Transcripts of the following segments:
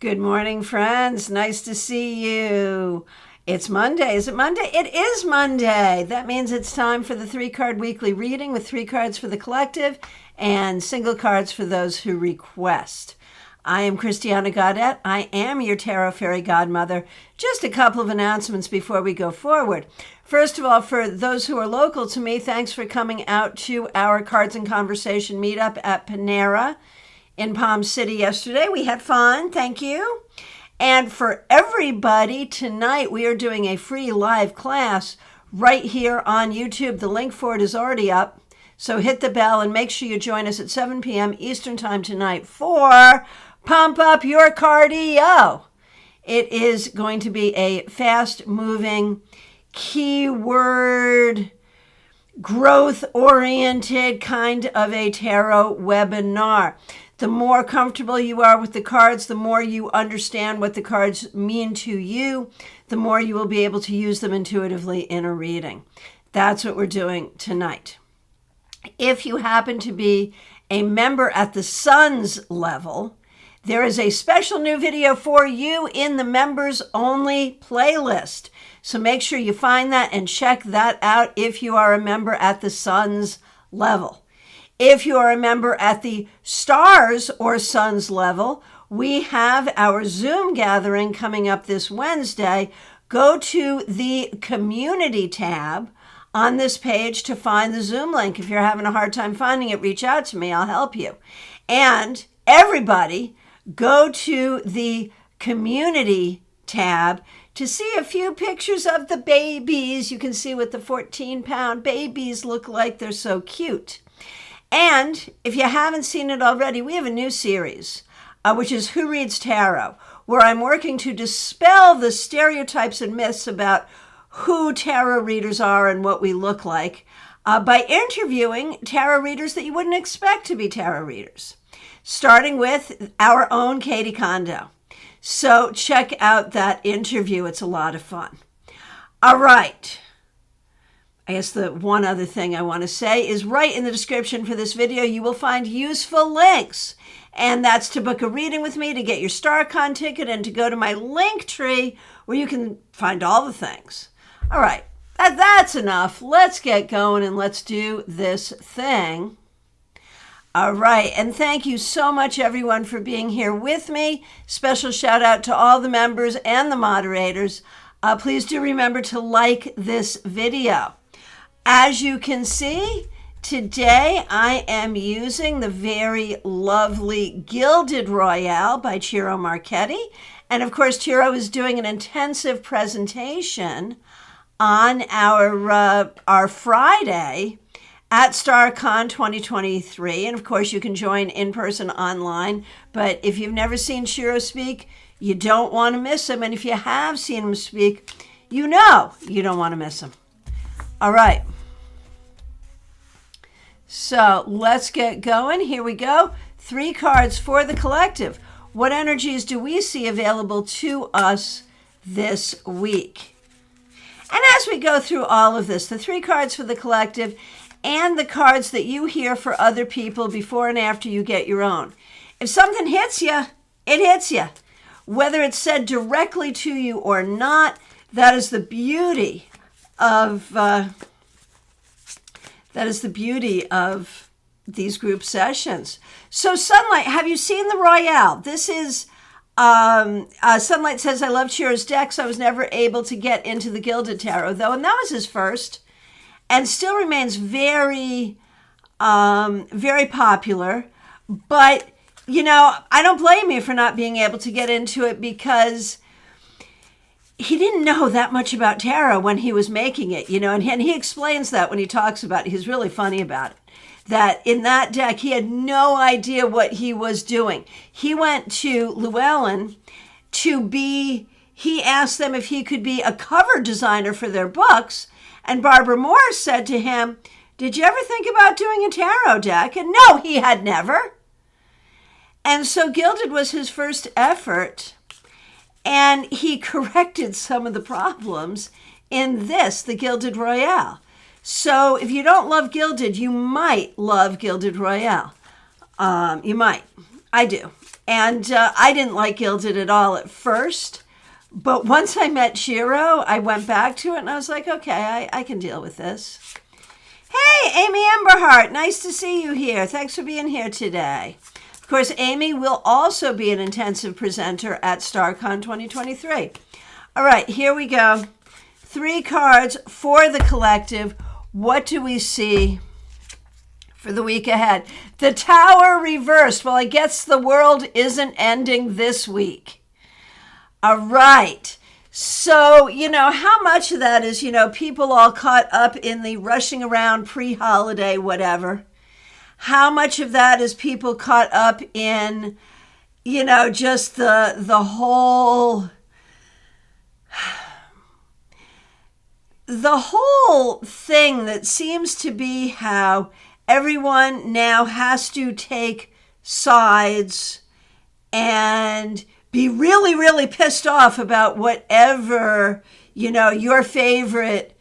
Good morning, friends. Nice to see you. It's Monday. Is it Monday? It is Monday. That means it's time for the 3-card weekly reading with 3 cards for the collective and single cards for those who request. I am Christiana Gaudet. I am your Tarot Fairy Godmother. Just a couple of announcements before we go forward. First of all, for those who are local to me, thanks for coming out to our Cards and Conversation meetup at Panera in Palm City yesterday. We had fun. Thank you. And for everybody, tonight we are doing a free live class right here on YouTube. The link for it is already up. So hit the bell and make sure you join us at 7 p.m. Eastern Time tonight for Pump Up Your Cardio. It is going to be a fast-moving, keyword, growth-oriented kind of a tarot webinar. The more comfortable you are with the cards, the more you understand what the cards mean to you, the more you will be able to use them intuitively in a reading. That's what we're doing tonight. If you happen to be a member at the Sons level, there is a special new video for you in the members only playlist. So make sure you find that and check that out if you are a member at the Sons level. If you are a member at the Stars or Sons level, we have our Zoom gathering coming up this Wednesday. Go to the Community tab on this page to find the Zoom link. If you're having a hard time finding it, reach out to me. I'll help you. And everybody, go to the Community tab to see a few pictures of the babies. You can see what the 14-pound babies look like. They're so cute. And if you haven't seen it already, we have a new series, which is Who Reads Tarot, where I'm working to dispel the stereotypes and myths about who tarot readers are and what we look like by interviewing tarot readers that you wouldn't expect to be tarot readers, starting with our own Katie Kondo. So check out that interview. It's a lot of fun. All right. I guess the one other thing I want to say is right in the description for this video, you will find useful links. And that's to book a reading with me, to get your StarCon ticket, and to go to my link tree where you can find all the things. All right, that's enough. Let's get going and let's do this thing. All right, and thank you so much, everyone, for being here with me. Special shout out to all the members and the moderators. Please do remember to like this video. As you can see, today I am using the very lovely Gilded Royale by Ciro Marchetti. And of course, Ciro is doing an intensive presentation on our Friday at StarCon 2023. And of course, you can join in person online. But if you've never seen Ciro speak, you don't want to miss him. And if you have seen him speak, you know you don't want to miss him. All right. So let's get going. Here we go. 3 cards for the collective. What energies do we see available to us this week? And as we go through all of this, the 3 cards for the collective and the cards that you hear for other people before and after you get your own. If something hits you, it hits you. Whether it's said directly to you or not, that is the beauty of these group sessions. So Sunlight, have you seen the Royale? This is, Sunlight says, I love Ciro's decks. I was never able to get into the Gilded Tarot, though, and that was his first, and still remains very, very popular. But, you know, I don't blame you for not being able to get into it, because he didn't know that much about tarot when he was making it, you know, and he explains that when he talks about it. He's really funny about it, that in that deck, he had no idea what he was doing. He went to Llewellyn he asked them if he could be a cover designer for their books, and Barbara Morse said to him, did you ever think about doing a tarot deck? And no, he had never. And so Gilded was his first effort. And he corrected some of the problems in the Gilded Royale. So if you don't love Gilded, you might love Gilded Royale. You might. I do. And I didn't like Gilded at all at first. But once I met Shiro, I went back to it and I was like, okay, I can deal with this. Hey, Amy Emberhart, nice to see you here. Thanks for being here today. Of course, Amy will also be an intensive presenter at StarCon 2023. All right, here we go. 3 cards for the collective. What do we see for the week ahead? The Tower reversed. Well, I guess the world isn't ending this week. All right. So, how much of that is, people all caught up in the rushing around pre-holiday, whatever. How much of that is people caught up in, just the whole thing that seems to be how everyone now has to take sides and be really, really pissed off about whatever, your favorite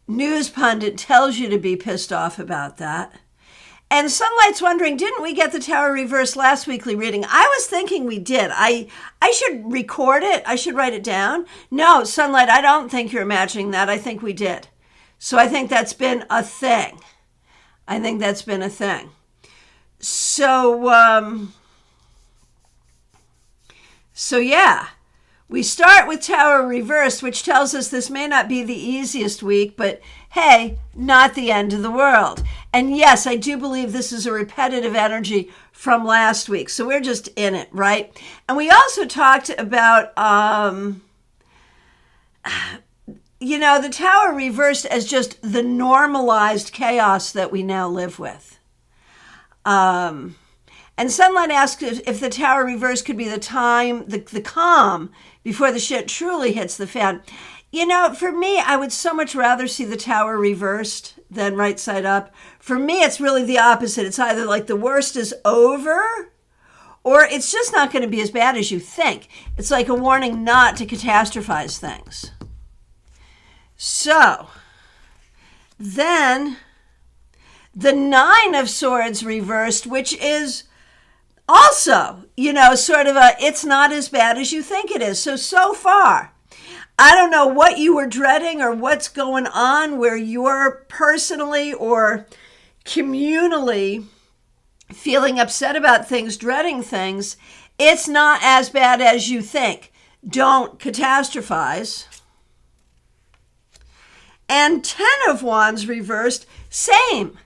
news pundit tells you to be pissed off about that. And Sunlight's wondering, didn't we get the Tower reversed last weekly reading? I was thinking we did. I should record it. I should write it down. No, Sunlight, I don't think you're imagining that. I think we did. So I think that's been a thing. So yeah, we start with Tower reversed, which tells us this may not be the easiest week, but hey, not the end of the world. And yes, I do believe this is a repetitive energy from last week. So we're just in it, right? And we also talked about, the Tower reversed as just the normalized chaos that we now live with. And Sunlight asked if the Tower reverse could be the time, the calm before the shit truly hits the fan. For me, I would so much rather see the Tower reversed than right side up. For me, it's really the opposite. It's either like the worst is over or it's just not going to be as bad as you think. It's like a warning not to catastrophize things. So, then the 9 of Swords reversed, which is also, sort of it's not as bad as you think it is. So far, I don't know what you were dreading or what's going on where you're personally or communally feeling upset about things, dreading things. It's not as bad as you think. Don't catastrophize. And 10 of Wands reversed, same.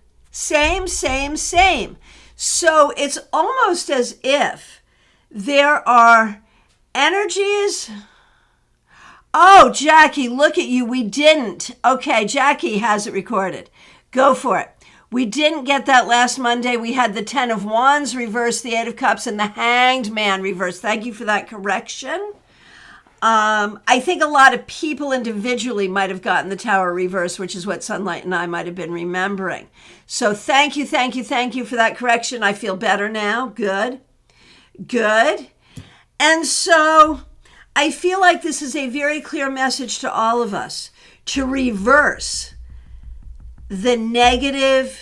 So it's almost as if there are energies. Oh, Jackie, look at you. We didn't. Okay, Jackie has it recorded. Go for it. We didn't get that last Monday. We had the 10 of Wands reversed, the 8 of Cups, and the Hanged Man reversed. Thank you for that correction. I think a lot of people individually might have gotten the Tower reverse, which is what Sunlight and I might have been remembering. So thank you for that correction. I feel better now. Good. And so I feel like this is a very clear message to all of us to reverse the negative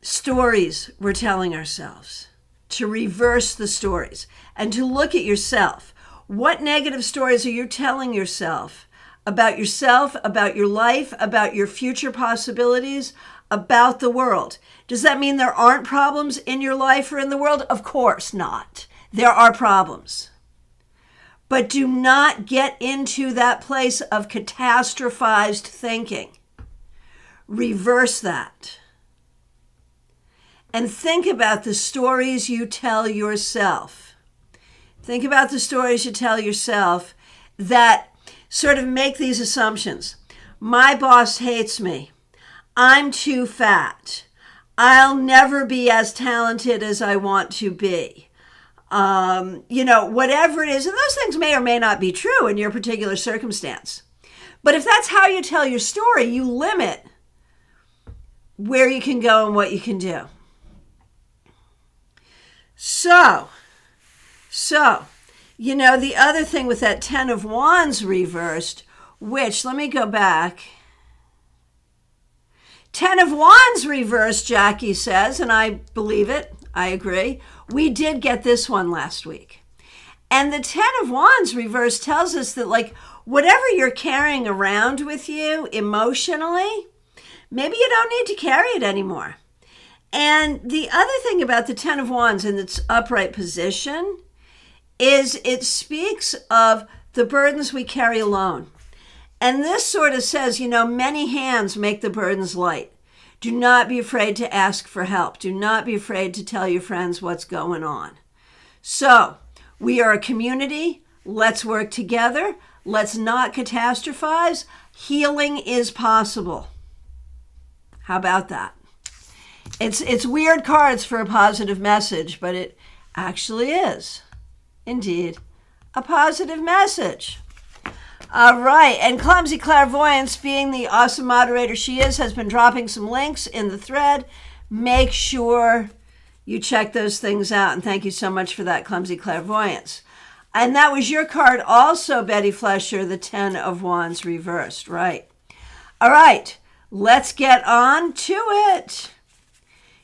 stories we're telling ourselves, to reverse the stories and to look at yourself. What negative stories are you telling yourself, about your life, about your future possibilities, about the world? Does that mean there aren't problems in your life or in the world? Of course not. There are problems. But do not get into that place of catastrophized thinking. Reverse that. And think about the stories you tell yourself. Think about the stories you tell yourself that sort of make these assumptions. My boss hates me. I'm too fat. I'll never be as talented as I want to be. Whatever it is. And those things may or may not be true in your particular circumstance. But if that's how you tell your story, you limit where you can go and what you can do. So, the other thing with that 10 of Wands reversed, which, let me go back. 10 of Wands reversed, Jackie says, and I believe it. I agree. We did get this one last week. And the Ten of Wands reverse tells us that, like, whatever you're carrying around with you emotionally, maybe you don't need to carry it anymore. And the other thing about the Ten of Wands in its upright position is it speaks of the burdens we carry alone. And this sort of says, many hands make the burdens light. Do not be afraid to ask for help. Do not be afraid to tell your friends what's going on. So, we are a community. Let's work together. Let's not catastrophize. Healing is possible. How about that? It's weird cards for a positive message, but it actually is, indeed, a positive message. All right, and Clumsy Clairvoyance, being the awesome moderator she is, has been dropping some links in the thread. Make sure you check those things out, and thank you so much for that, Clumsy Clairvoyance. And that was your card also, Betty Flesher, the Ten of Wands reversed, right? All right, let's get on to it.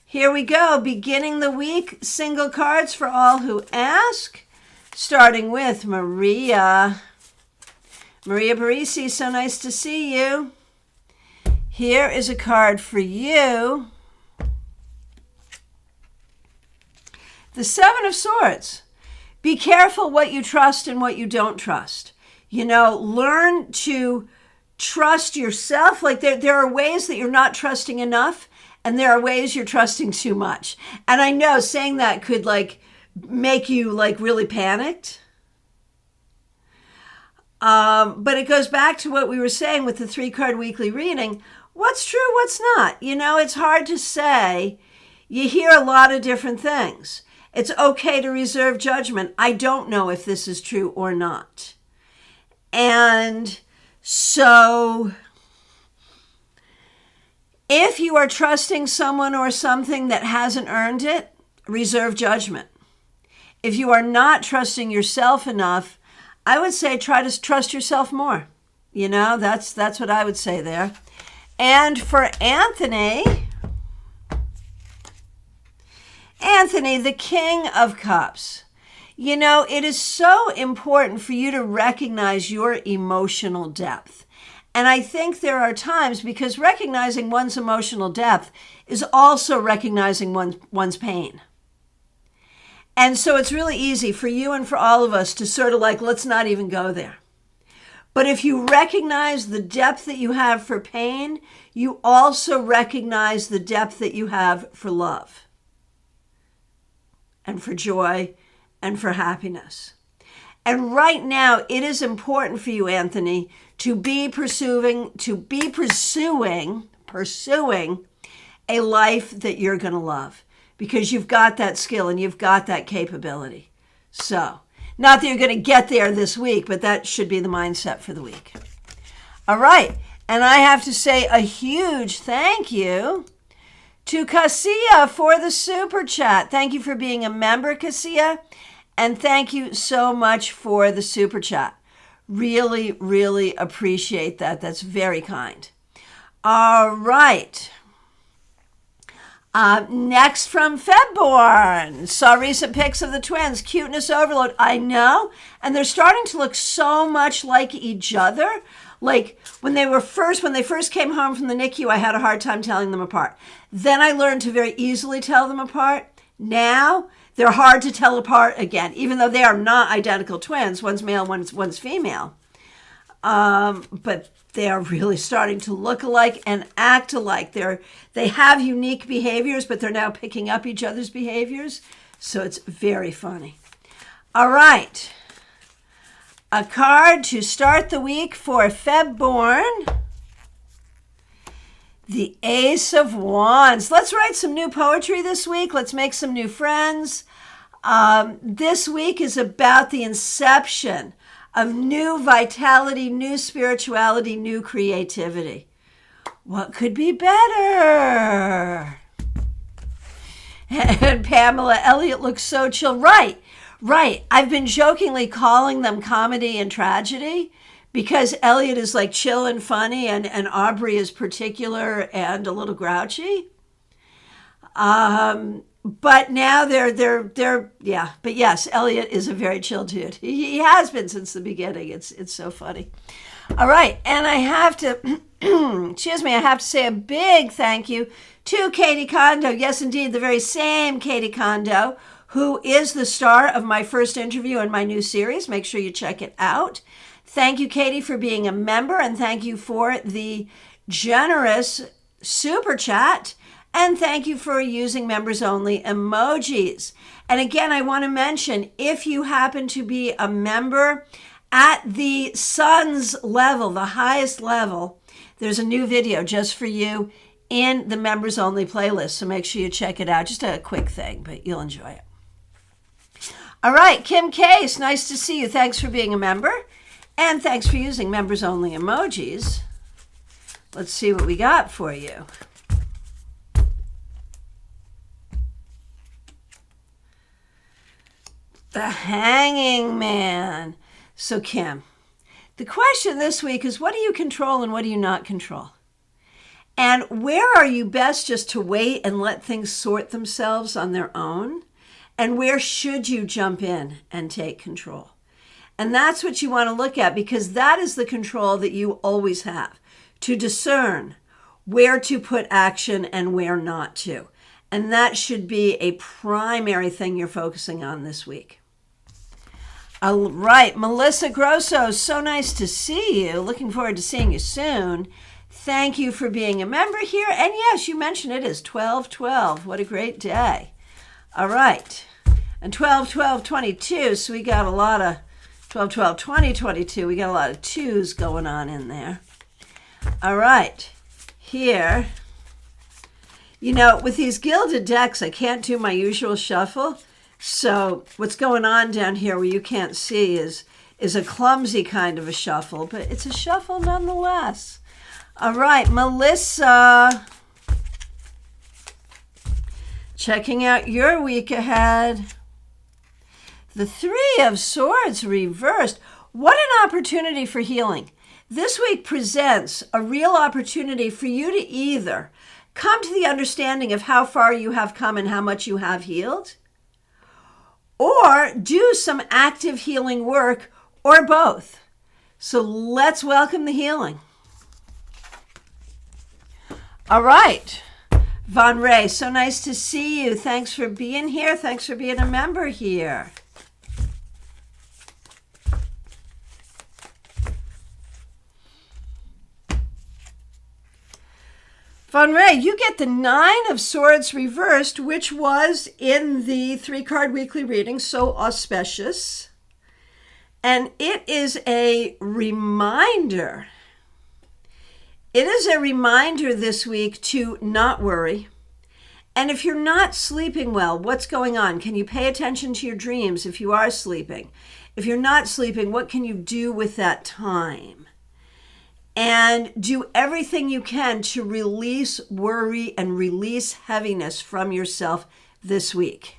Here we go, beginning the week, single cards for all who ask, starting with Maria. Maria Barisi, so nice to see you. Here is a card for you. The Seven of Swords. Be careful what you trust and what you don't trust. Learn to trust yourself. Like there are ways that you're not trusting enough, and there are ways you're trusting too much. And I know saying that could make you really panicked. But it goes back to what we were saying with the 3-card weekly reading. What's true, what's not? It's hard to say. You hear a lot of different things. It's okay to reserve judgment. I don't know if this is true or not. And so if you are trusting someone or something that hasn't earned it, reserve judgment. If you are not trusting yourself enough, I would say try to trust yourself more. That's what I would say there. And for Anthony, the King of Cups. It is so important for you to recognize your emotional depth. And I think there are times, because recognizing one's emotional depth is also recognizing one's pain. And so it's really easy for you and for all of us to sort of let's not even go there. But if you recognize the depth that you have for pain, you also recognize the depth that you have for love and for joy and for happiness. And right now, it is important for you, Anthony, to be pursuing a life that you're going to love, because you've got that skill and you've got that capability. So, not that you're going to get there this week, but that should be the mindset for the week. All right. And I have to say a huge thank you to Cassia for the super chat. Thank you for being a member, Cassia. And thank you so much for the super chat. Really, really appreciate that. That's very kind. All right. Next from Febborn. Saw recent pics of the twins. Cuteness overload. I know. And they're starting to look so much like each other. Like when they first came home from the NICU, I had a hard time telling them apart. Then I learned to very easily tell them apart. Now they're hard to tell apart again, even though they are not identical twins. One's male, one's female. But they are really starting to look alike and act alike. They have unique behaviors, but they're now picking up each other's behaviors. So it's very funny. All right. A card to start the week for Febborn. The Ace of Wands. Let's write some new poetry this week. Let's make some new friends. This week is about the inception of new vitality, new spirituality, new creativity. What could be better? And Pamela Elliott looks so chill. Right. I've been jokingly calling them comedy and tragedy because Elliott is like chill and funny and Aubrey is particular and a little grouchy. But now they're yeah. But yes, Elliot is a very chill dude. He has been since the beginning. It's so funny. All right, and I have to excuse me. I have to say a big thank you to Katie Kondo. Yes, indeed, the very same Katie Kondo, who is the star of my first interview in my new series. Make sure you check it out. Thank you, Katie, for being a member, and thank you for the generous super chat. And thank you for using members only emojis. And again, I want to mention, if you happen to be a member at the Sons level, the highest level, there's a new video just for you in the members only playlist. So make sure you check it out. Just a quick thing, but you'll enjoy it. All right, Kim Case, nice to see you. Thanks for being a member. And thanks for using members only emojis. Let's see what we got for you. The Hanging Man. So Kim, the question this week is, what do you control and what do you not control? And where are you best just to wait and let things sort themselves on their own? And where should you jump in and take control? And that's what you want to look at, because that is the control that you always have, to discern where to put action and where not to. And that should be a primary thing you're focusing on this week. All right, Melissa Grosso, so nice to see you. Looking forward to seeing you soon. Thank you for being a member here. And yes, you mentioned it is 12/12. What a great day. All right. And 12/12/22, so we got a lot of 12/12/2022. We got a lot of twos going on in there. All right. Here. You know, with these gilded decks, I can't do my usual shuffle. So what's going on down here where you can't see is a clumsy kind of a shuffle, but it's a shuffle nonetheless. All right, Melissa. Checking out your week ahead. The Three of Swords reversed. What an opportunity for healing. This week presents a real opportunity for you to either come to the understanding of how far you have come and how much you have healed, or do some active healing work, or both. So let's welcome the healing. All right, Von Ray, so nice to see you. Thanks for being here. Thanks for being a member here. Von Ray, you get the Nine of Swords reversed, which was in the 3-card weekly reading, so auspicious. And it is a reminder. It is a reminder this week to not worry. And if you're not sleeping well, what's going on? Can you pay attention to your dreams if you are sleeping? If you're not sleeping, what can you do with that time? And do everything you can to release worry and release heaviness from yourself this week.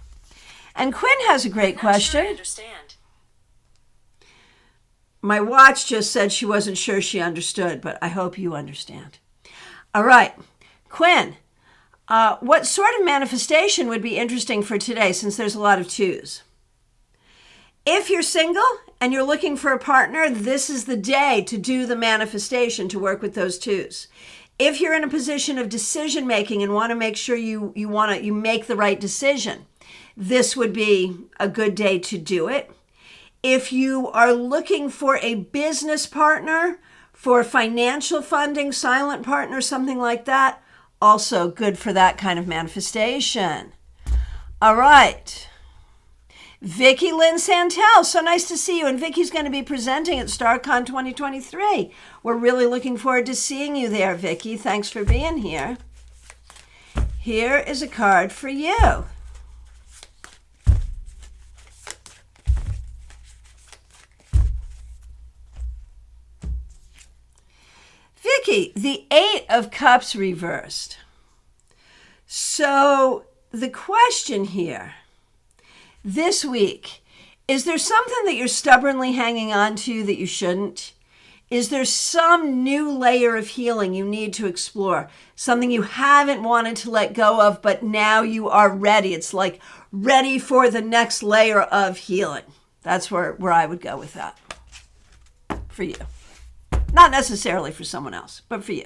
And Quinn has a great question. Sure I understand. My watch just said she wasn't sure she understood, but I hope you understand. All right, Quinn, what sort of manifestation would be interesting for today, since there's a lot of twos? If you're single and you're looking for a partner, this is the day to do the manifestation, to work with those twos. If you're in a position of decision making and want to make sure you make the right decision, this would be a good day to do it. If you are looking for a business partner, for financial funding, silent partner, something like that, also good for that kind of manifestation. All right. Vicki Lynn Santel, so nice to see you. And Vicki's going to be presenting at StarCon 2023. We're really looking forward to seeing you there, Vicki. Thanks for being here. Here is a card for you. Vicki, the Eight of Cups reversed. So the question here, this week, is there something that you're stubbornly hanging on to that you shouldn't? Is there some new layer of healing you need to explore? Something you haven't wanted to let go of, but now you are ready. It's like ready for the next layer of healing. That's where I would go with that for you. Not necessarily for someone else, but for you.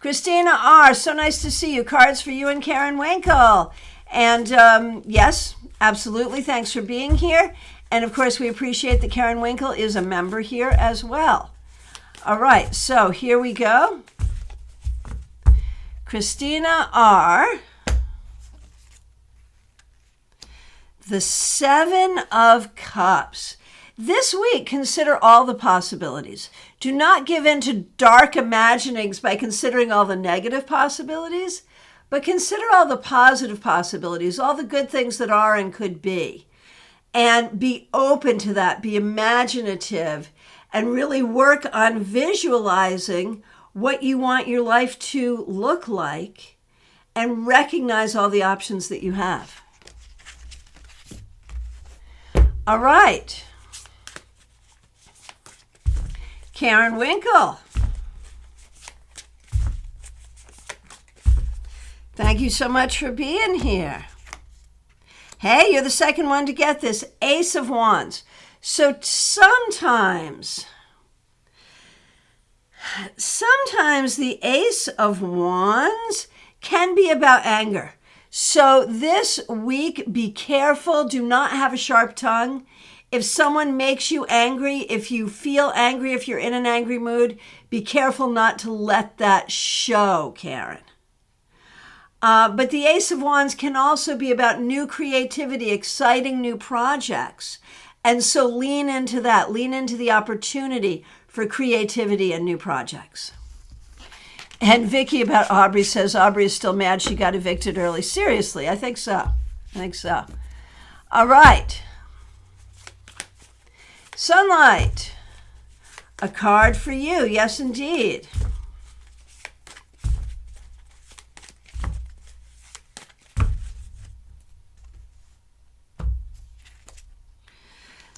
Christina R., so nice to see you. Cards for you and Karen Winkle. And yes, absolutely. Thanks for being here. And of course, we appreciate that Karen Winkle is a member here as well. All right, so here we go. Christina R., the Seven of Cups. This week, consider all the possibilities. Do not give in to dark imaginings by considering all the negative possibilities, but consider all the positive possibilities, all the good things that are and could be. And be open to that, be imaginative, and really work on visualizing what you want your life to look like and recognize all the options that you have. All right. Karen Winkle. Thank you so much for being here. Hey, you're the second one to get this. Ace of Wands. So sometimes the Ace of Wands can be about anger. So this week, be careful. Do not have a sharp tongue. If someone makes you angry, if you feel angry, if you're in an angry mood, be careful not to let that show, Karen. But the Ace of Wands can also be about new creativity, exciting new projects. And so lean into that. Lean into the opportunity for creativity and new projects. And Vicky about Aubrey says Aubrey is still mad she got evicted early. Seriously, I think so. All right. Sunlight. A card for you. Yes, indeed.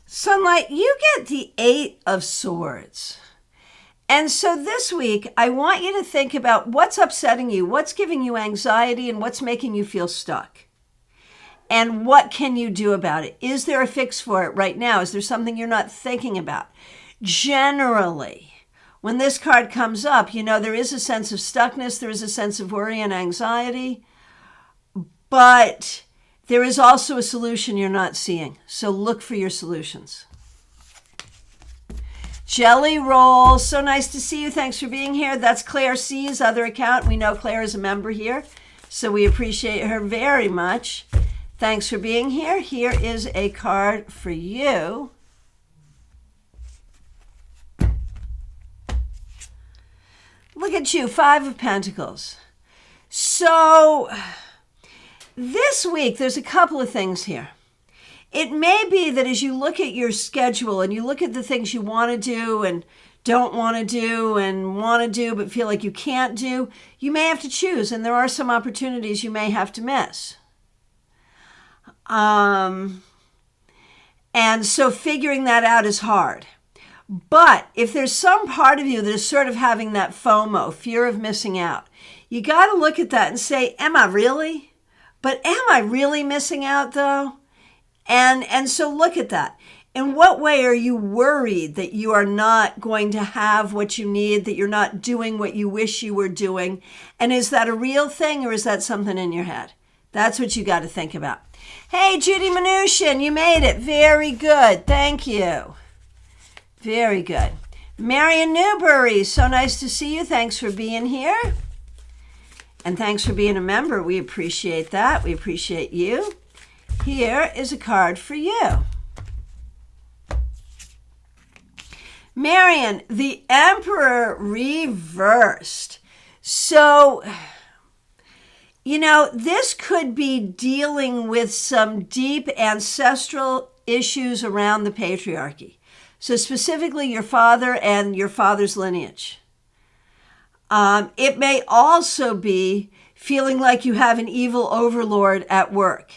Sunlight, you get the Eight of Swords. And so this week, I want you to think about what's upsetting you, what's giving you anxiety, and what's making you feel stuck. And what can you do about it? Is there a fix for it right now? Is there something you're not thinking about? Generally, when this card comes up, there is a sense of stuckness, there is a sense of worry and anxiety, but there is also a solution you're not seeing. So look for your solutions. Jelly Roll, so nice to see you. Thanks for being here. That's Claire C's other account. We know Claire is a member here, so we appreciate her very much. Thanks for being here. Here is a card for you. Look at you, Five of Pentacles. So this week, there's a couple of things here. It may be that as you look at your schedule and you look at the things you want to do and don't want to do and want to do but feel like you can't do, you may have to choose, and there are some opportunities you may have to miss. And so figuring that out is hard. But if there's some part of you that is sort of having that FOMO, fear of missing out, you got to look at that and say, am I really? But am I really missing out though? And so look at that. In what way are you worried that you are not going to have what you need, that you're not doing what you wish you were doing? And is that a real thing or is that something in your head? That's what you got to think about. Hey, Judy Mnuchin, you made it. Very good. Thank you. Very good. Marion Newbury, so nice to see you. Thanks for being here. And thanks for being a member. We appreciate that. We appreciate you. Here is a card for you. Marion, the Emperor reversed. So, this could be dealing with some deep ancestral issues around the patriarchy. So specifically your father and your father's lineage. It may also be feeling like you have an evil overlord at work.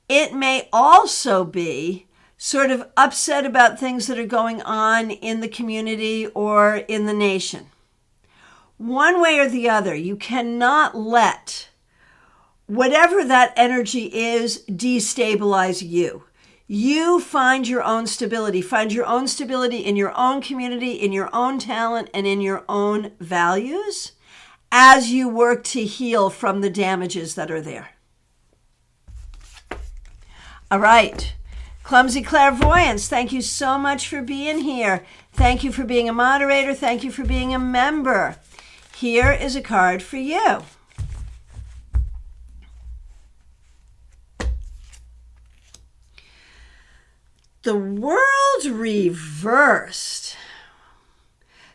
It may also be sort of upset about things that are going on in the community or in the nation. One way or the other, you cannot let whatever that energy is destabilize you. You find your own stability. Find your own stability in your own community, in your own talent, and in your own values as you work to heal from the damages that are there. All right. Clumsy Clairvoyance, thank you so much for being here. Thank you for being a moderator. Thank you for being a member. Here is a card for you. The World Reversed.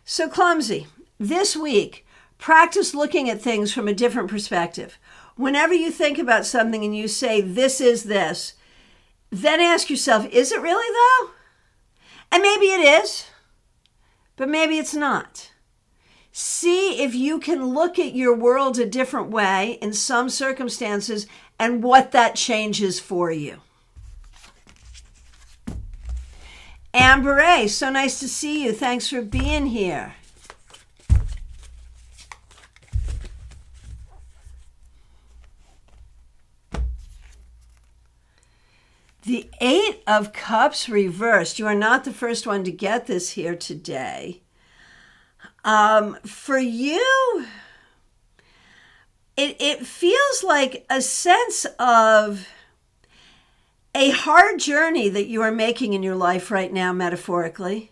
So Clumsy, this week, practice looking at things from a different perspective. Whenever you think about something and you say, this is this, then ask yourself, is it really though? And maybe it is, but maybe it's not. See if you can look at your world a different way in some circumstances and what that changes for you. Amber A, so nice to see you. Thanks for being here. The Eight of Cups reversed. You are not the first one to get this here today. For you, it feels like a sense of a hard journey that you are making in your life right now, metaphorically,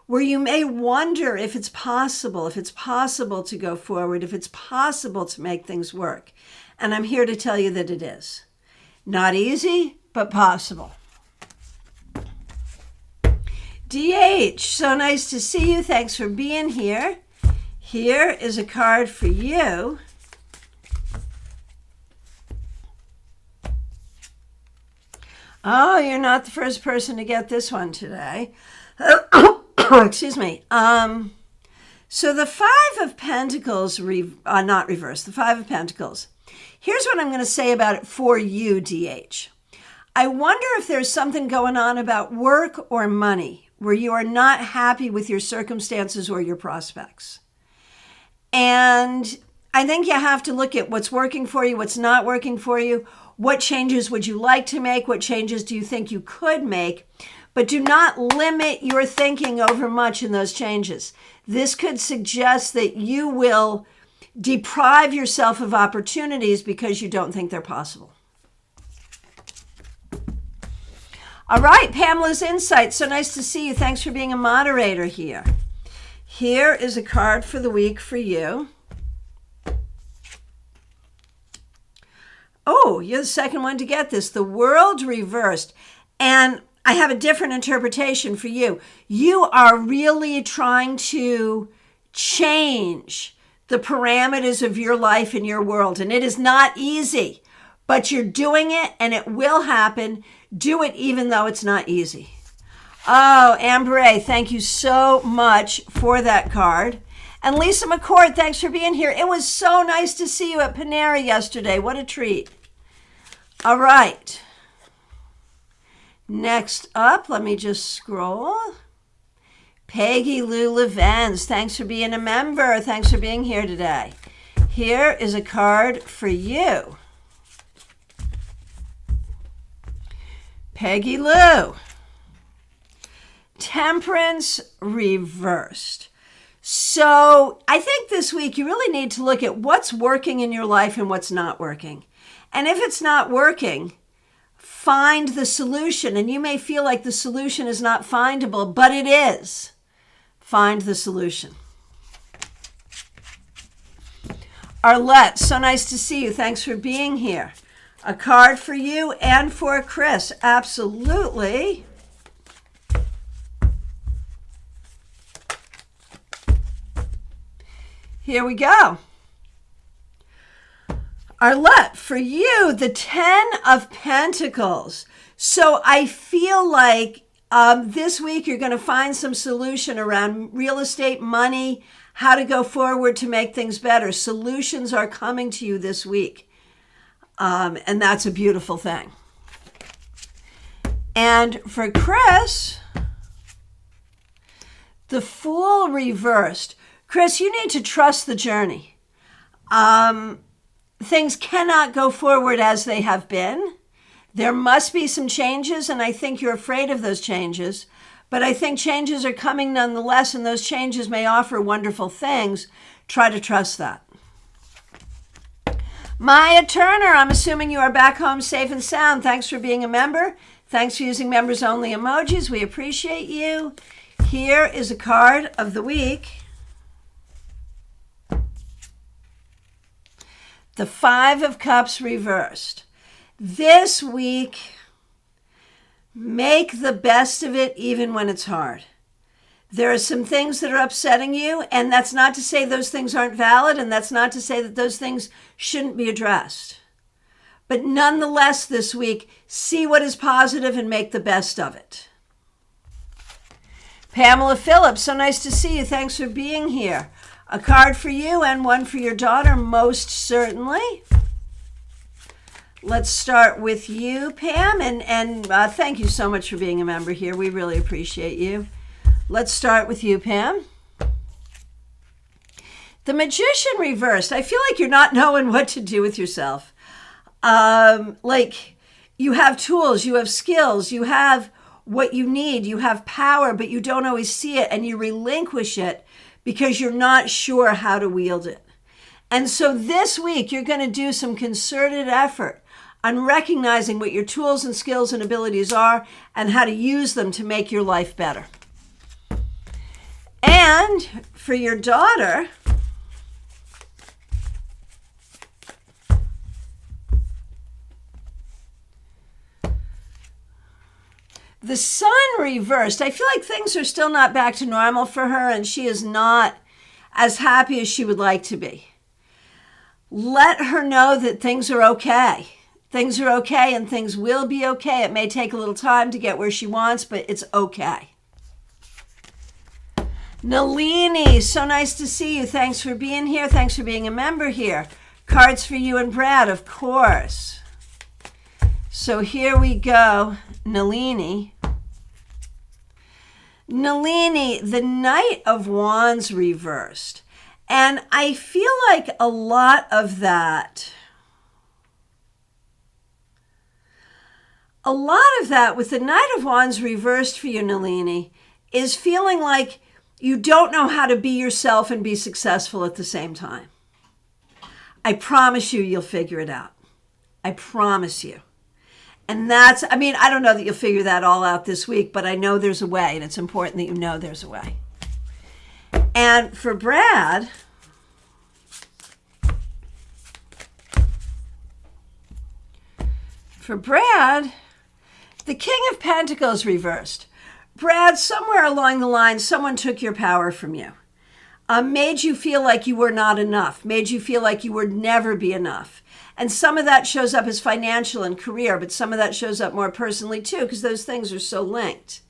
where you may wonder if it's possible to go forward, if it's possible to make things work. And I'm here to tell you that it is. Not easy, but possible. DH, so nice to see you. Thanks for being here. Here is a card for you. Oh, you're not the first person to get this one today. Excuse me. So the Five of Pentacles, not reversed, the Five of Pentacles. Here's what I'm going to say about it for you, DH. I wonder if there's something going on about work or money where you are not happy with your circumstances or your prospects. And I think you have to look at what's working for you, what's not working for you. What changes would you like to make? What changes do you think you could make? But do not limit your thinking over much in those changes. This could suggest that you will deprive yourself of opportunities because you don't think they're possible. All right, Pamela's Insight. So nice to see you. Thanks for being a moderator here. Here is a card for the week for you. Oh, you're the second one to get this. The World Reversed. And I have a different interpretation for you. You are really trying to change the parameters of your life and your world. And it is not easy, but you're doing it and it will happen. Do it even though it's not easy. Oh, Amber A, thank you so much for that card. And Lisa McCord, thanks for being here. It was so nice to see you at Panera yesterday. What a treat. All right. Next up, let me just scroll. Peggy Lou Levens, thanks for being a member. Thanks for being here today. Here is a card for you. Peggy Lou. Temperance reversed. So I think this week you really need to look at what's working in your life and what's not working. And if it's not working, find the solution. And you may feel like the solution is not findable, but it is. Find the solution. Arlette, so nice to see you. Thanks for being here. A card for you and for Chris. Absolutely. Here we go. Arlette, for you, the 10 of Pentacles. So I feel like this week you're going to find some solution around real estate, money, how to go forward to make things better. Solutions are coming to you this week. And that's a beautiful thing. And for Chris, the Fool reversed. Chris, you need to trust the journey. Things cannot go forward as they have been. There must be some changes, and I think you're afraid of those changes. But I think changes are coming nonetheless, and those changes may offer wonderful things. Try to trust that. Maya Turner, I'm assuming you are back home safe and sound. Thanks for being a member. Thanks for using members only emojis. We appreciate you. Here is a card of the week. The Five of Cups reversed. This week, make the best of it even when it's hard. There are some things that are upsetting you, and that's not to say those things aren't valid, and that's not to say that those things shouldn't be addressed. But nonetheless, this week, see what is positive and make the best of it. Pamela Phillips, so nice to see you. Thanks for being here. A card for you and one for your daughter, most certainly. Let's start with you, Pam, and thank you so much for being a member here. We really appreciate you. Let's start with you, Pam. The Magician reversed. I feel like you're not knowing what to do with yourself. Like you have tools, you have skills, you have what you need, you have power, but you don't always see it, and you relinquish it because you're not sure how to wield it. And so this week, you're going to do some concerted effort on recognizing what your tools and skills and abilities are and how to use them to make your life better. And for your daughter, the Sun reversed. I feel like things are still not back to normal for her, and she is not as happy as she would like to be. Let her know that things are okay. Things are okay, and things will be okay. It may take a little time to get where she wants, but it's okay. Nalini, so nice to see you. Thanks for being here. Thanks for being a member here. Cards for you and Brad, of course. So here we go. Nalini. Nalini, the Knight of Wands reversed. And I feel like a lot of that with the Knight of Wands reversed for you, Nalini, is feeling like you don't know how to be yourself and be successful at the same time. I promise you, you'll figure it out. I promise you. And that's, I mean, I don't know that you'll figure that all out this week, but I know there's a way, and it's important that you know there's a way. And for Brad, the King of Pentacles reversed. Brad, somewhere along the line, someone took your power from you. Made you feel like you were not enough, made you feel like you would never be enough. And some of that shows up as financial and career, but some of that shows up more personally too, because those things are so linked.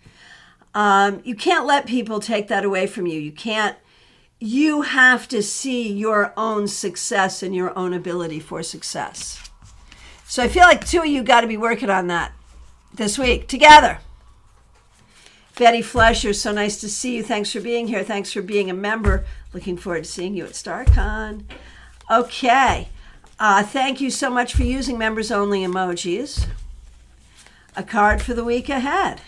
You can't let people take that away from you. You have to see your own success and your own ability for success. So I feel like two of you got to be working on that this week together. Betty Flesher, so nice to see you. Thanks for being here. Thanks for being a member. Looking forward to seeing you at StarCon. Okay. Thank you so much for using members only emojis. A card for the week ahead.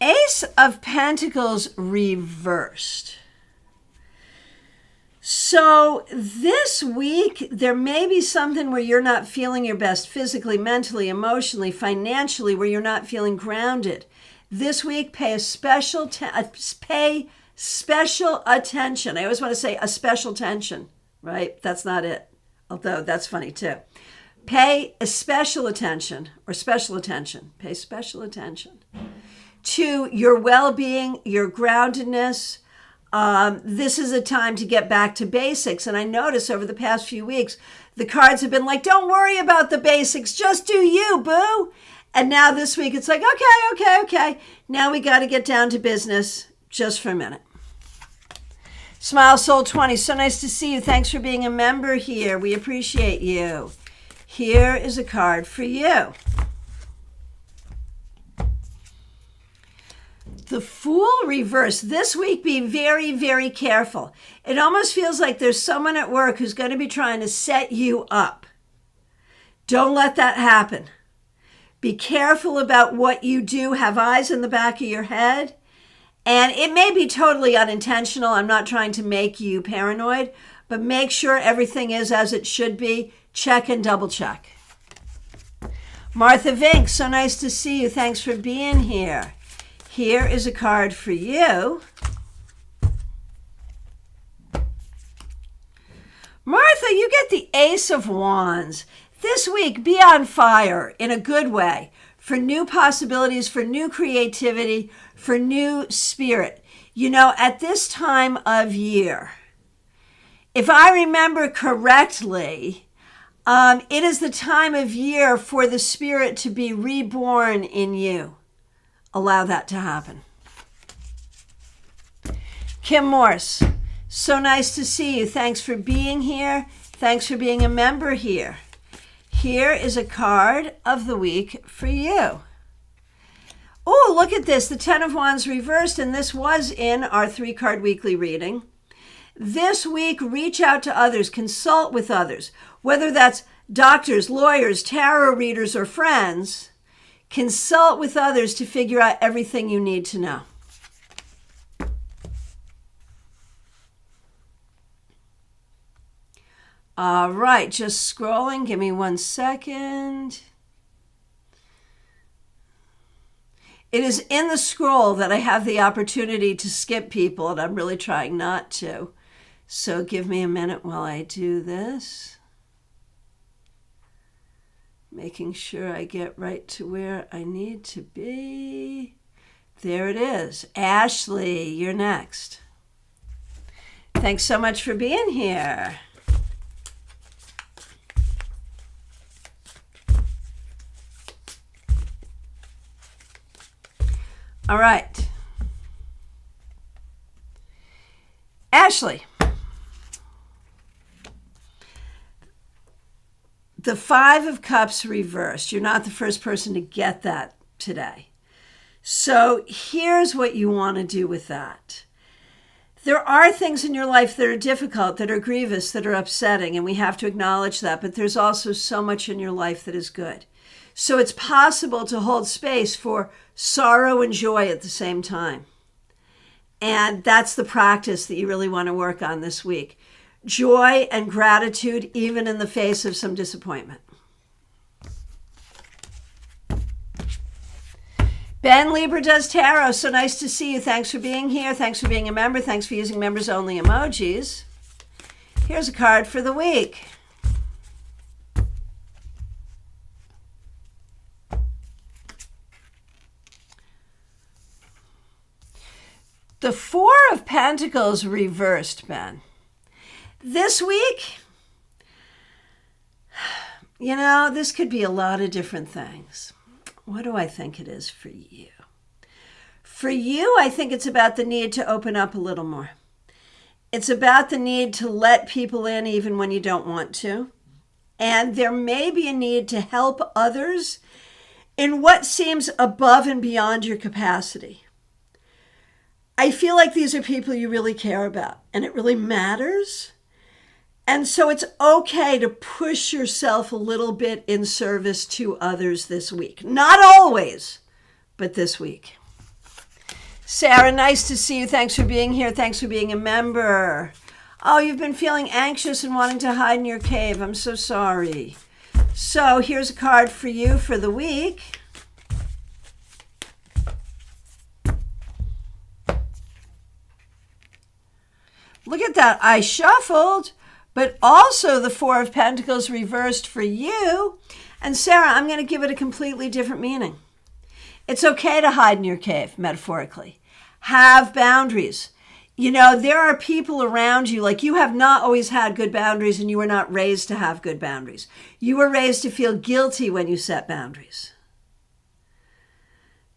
Ace of Pentacles reversed. So this week, there may be something where you're not feeling your best physically, mentally, emotionally, financially, where you're not feeling grounded. This week, pay special attention. I always want to say a special attention, right? That's not it, although that's funny too. Pay a special attention or special attention. Pay special attention to your well-being, your groundedness. This is a time to get back to basics. And I notice over the past few weeks, the cards have been like, don't worry about the basics. Just do you, boo. And now this week, it's like, okay. Now we got to get down to business just for a minute. Smile Soul 20, so nice to see you. Thanks for being a member here. We appreciate you. Here is a card for you. The Fool reverse. This week, be very, very careful. It almost feels like there's someone at work who's going to be trying to set you up. Don't let that happen. Be careful about what you do. Have eyes in the back of your head. And it may be totally unintentional. I'm not trying to make you paranoid, but make sure everything is as it should be. Check and double check. Martha Vink, so nice to see you. Thanks for being here. Here is a card for you. Martha, you get the Ace of Wands. This week, be on fire in a good way for new possibilities, for new creativity, for new spirit. You know, at this time of year, if I remember correctly, it is the time of year for the spirit to be reborn in you. Allow that to happen. Kim Morse, so nice to see you. Thanks for being here. Thanks for being a member here. Here is a card of the week for you. Oh, look at this. The Ten of Wands reversed, and this was in our 3-card weekly reading. This week, reach out to others, consult with others, whether that's doctors, lawyers, tarot readers, or friends. Consult with others to figure out everything you need to know. All right, just scrolling. Give me 1 second. It is in the scroll that I have the opportunity to skip people, and I'm really trying not to. So give me a minute while I do this. Making sure I get right to where I need to be. There it is. Ashley, you're next. Thanks so much for being here. All right. Ashley. The 5 of Cups reversed. You're not the first person to get that today. So here's what you want to do with that. There are things in your life that are difficult, that are grievous, that are upsetting, and we have to acknowledge that. But there's also so much in your life that is good. So it's possible to hold space for sorrow and joy at the same time. And that's the practice that you really want to work on this week. Joy and gratitude, even in the face of some disappointment. Ben Lieber does tarot. So nice to see you. Thanks for being here. Thanks for being a member. Thanks for using members only emojis. Here's a card for the week. The 4 of Pentacles reversed, Ben. This week, you know, this could be a lot of different things. What do I think it is for you? For you, I think it's about the need to open up a little more. It's about the need to let people in even when you don't want to. And there may be a need to help others in what seems above and beyond your capacity. I feel like these are people you really care about, and it really matters. And so it's okay to push yourself a little bit in service to others this week. Not always, but this week. Sarah, nice to see you. Thanks for being here. Thanks for being a member. Oh, you've been feeling anxious and wanting to hide in your cave. I'm so sorry. So here's a card for you for the week. Look at that. I shuffled, but also the 4 of Pentacles reversed for you. And Sarah, I'm going to give it a completely different meaning. It's okay to hide in your cave, metaphorically. Have boundaries. You know, there are people around you, like you have not always had good boundaries, and you were not raised to have good boundaries. You were raised to feel guilty when you set boundaries.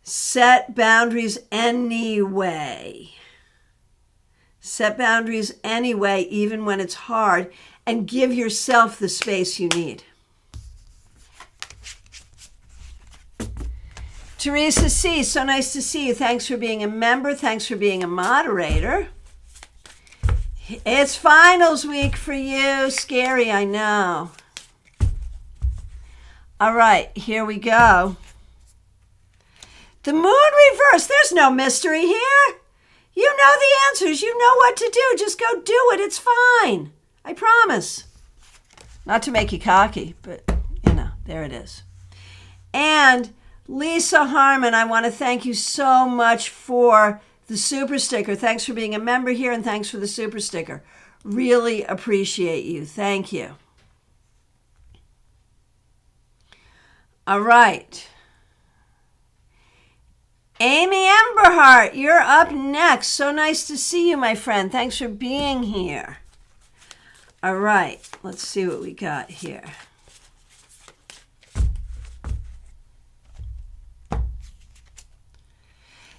Set boundaries anyway. Set boundaries anyway, even when it's hard, and give yourself the space you need. Teresa C., so nice to see you. Thanks for being a member. Thanks for being a moderator. It's finals week for you. Scary, I know. All right, here we go. The moon reverse. There's no mystery here. You know the answers. You know what to do. Just go do it. It's fine. I promise. Not to make you cocky, but, there it is. And Lisa Harmon, I want to thank you so much for the super sticker. Thanks for being a member here, and thanks for the super sticker. Really appreciate you. Thank you. All right. Amy Emberhart, you're up next. So nice to see you, my friend. Thanks for being here. All right, let's see what we got here.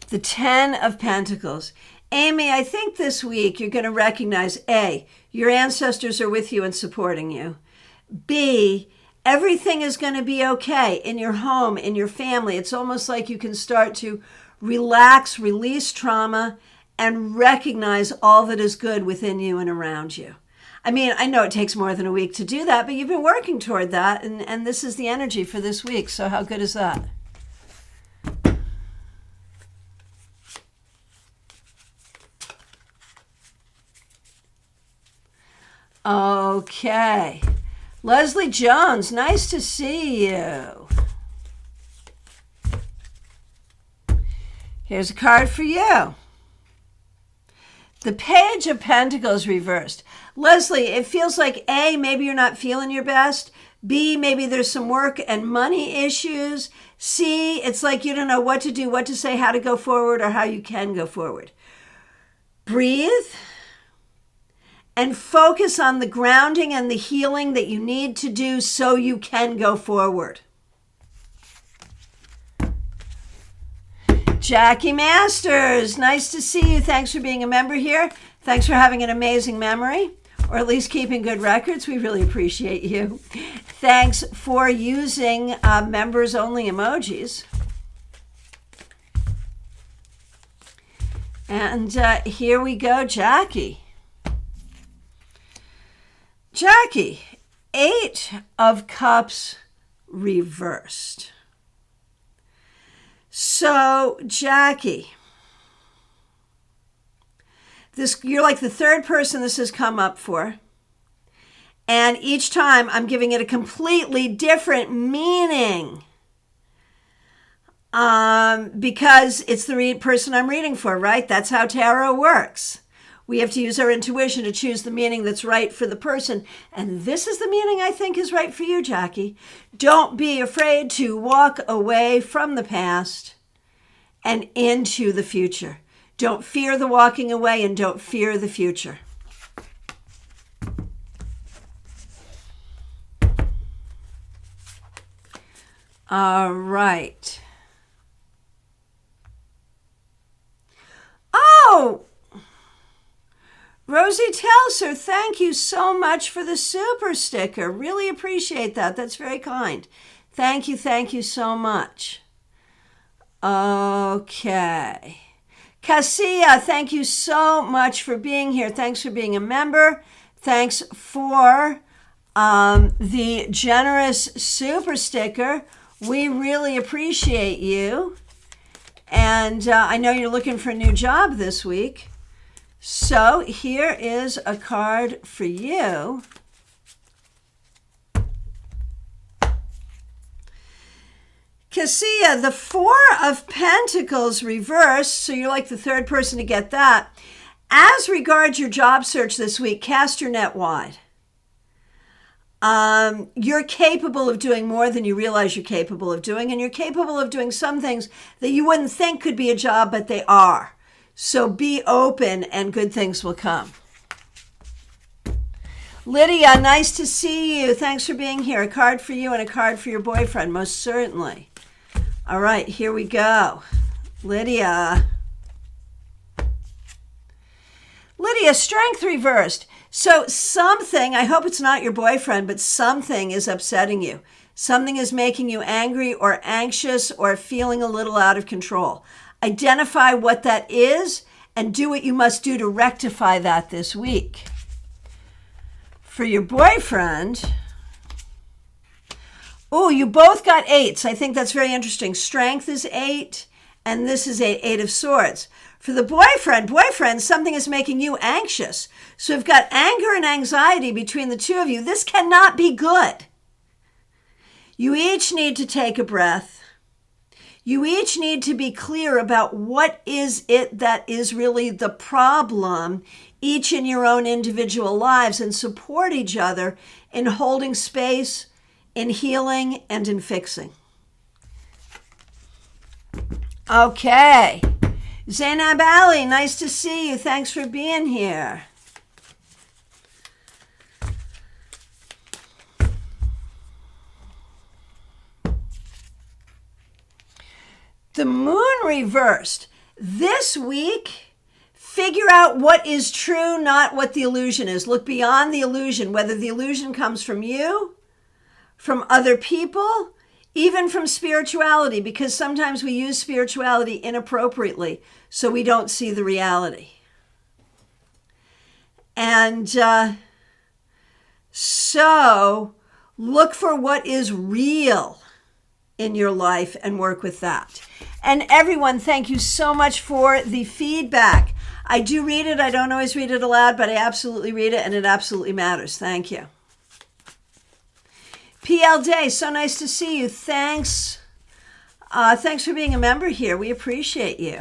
The 10 of Pentacles. Amy, I think this week you're going to recognize, A, your ancestors are with you and supporting you. B, everything is going to be okay in your home, in your family. It's almost like you can start to relax, release trauma, and recognize all that is good within you and around you. I mean, I know it takes more than a week to do that, but you've been working toward that, and this is the energy for this week. So how good is that? Okay. Leslie Jones, nice to see you. Here's a card for you. The Page of Pentacles reversed. Leslie, it feels like A, maybe you're not feeling your best. B, maybe there's some work and money issues. C, it's like you don't know what to do, what to say, how to go forward, or how you can go forward. Breathe and focus on the grounding and the healing that you need to do so you can go forward. Jackie Masters, nice to see you. Thanks for being a member here. Thanks for having an amazing memory, or at least keeping good records. We really appreciate you. Thanks for using members-only emojis. And here we go, Jackie. Jackie, 8 of Cups reversed. So, Jackie, you're like the third person this has come up for. And each time I'm giving it a completely different meaning. Because it's the person I'm reading for, right? That's how tarot works. We have to use our intuition to choose the meaning that's right for the person. And this is the meaning I think is right for you, Jackie. Don't be afraid to walk away from the past and into the future. Don't fear the walking away and don't fear the future. All right. Oh! Rosie Telser, thank you so much for the super sticker. Really appreciate that. That's very kind. Thank you so much. Okay. Cassia, thank you so much for being here. Thanks for being a member. Thanks for the generous super sticker. We really appreciate you. And I know you're looking for a new job this week. So here is a card for you. Cassia, the 4 of Pentacles reversed, so you're like the third person to get that. As regards your job search this week, cast your net wide. You're capable of doing more than you realize you're capable of doing, and you're capable of doing some things that you wouldn't think could be a job, but they are. So be open and good things will come. Lydia, nice to see you. Thanks for being here. A card for you and a card for your boyfriend, most certainly. All right, here we go. Lydia, strength reversed. So something, I hope it's not your boyfriend, but something is upsetting you. Something is making you angry or anxious or feeling a little out of control. Identify what that is and do what you must do to rectify that this week. For your boyfriend, you both got 8s. I think that's very interesting. Strength is 8, and this is 8 of swords. For the boyfriend, something is making you anxious. So we've got anger and anxiety between the two of you. This cannot be good. You each need to take a breath. You each need to be clear about what is it that is really the problem, each in your own individual lives, and support each other in holding space, in healing, and in fixing. Okay. Zainab Ali, nice to see you. Thanks for being here. The moon reversed. This week, figure out what is true, not what the illusion is. Look beyond the illusion, whether the illusion comes from you, from other people, even from spirituality, because sometimes we use spirituality inappropriately, so we don't see the reality. And so look for what is real in your life and work with that. And everyone, thank you so much for the feedback. I do read it. I don't always read it aloud, but I absolutely read it, and it absolutely matters. Thank you. PL Day, so nice to see you. Thanks. Thanks for being a member here. We appreciate you.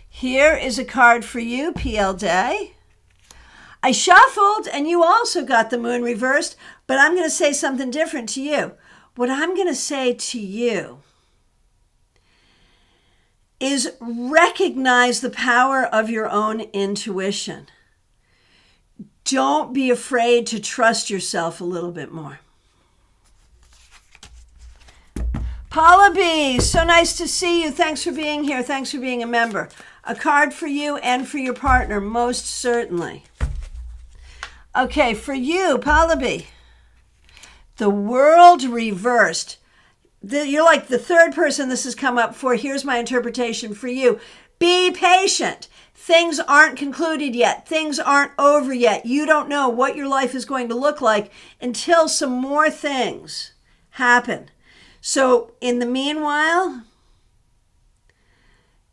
Here is a card for you, PL Day. I shuffled, and you also got the moon reversed, but I'm going to say something different to you. What I'm going to say to you is recognize the power of your own intuition. Don't be afraid to trust yourself a little bit more. Paula B, so nice to see you. Thanks for being here. Thanks for being a member. A card for you and for your partner, most certainly. Okay, for you, Paula B, the world reversed. You're like the third person this has come up for. Here's my interpretation for you. Be patient. Things aren't concluded yet. Things aren't over yet. You don't know what your life is going to look like until some more things happen. So in the meanwhile,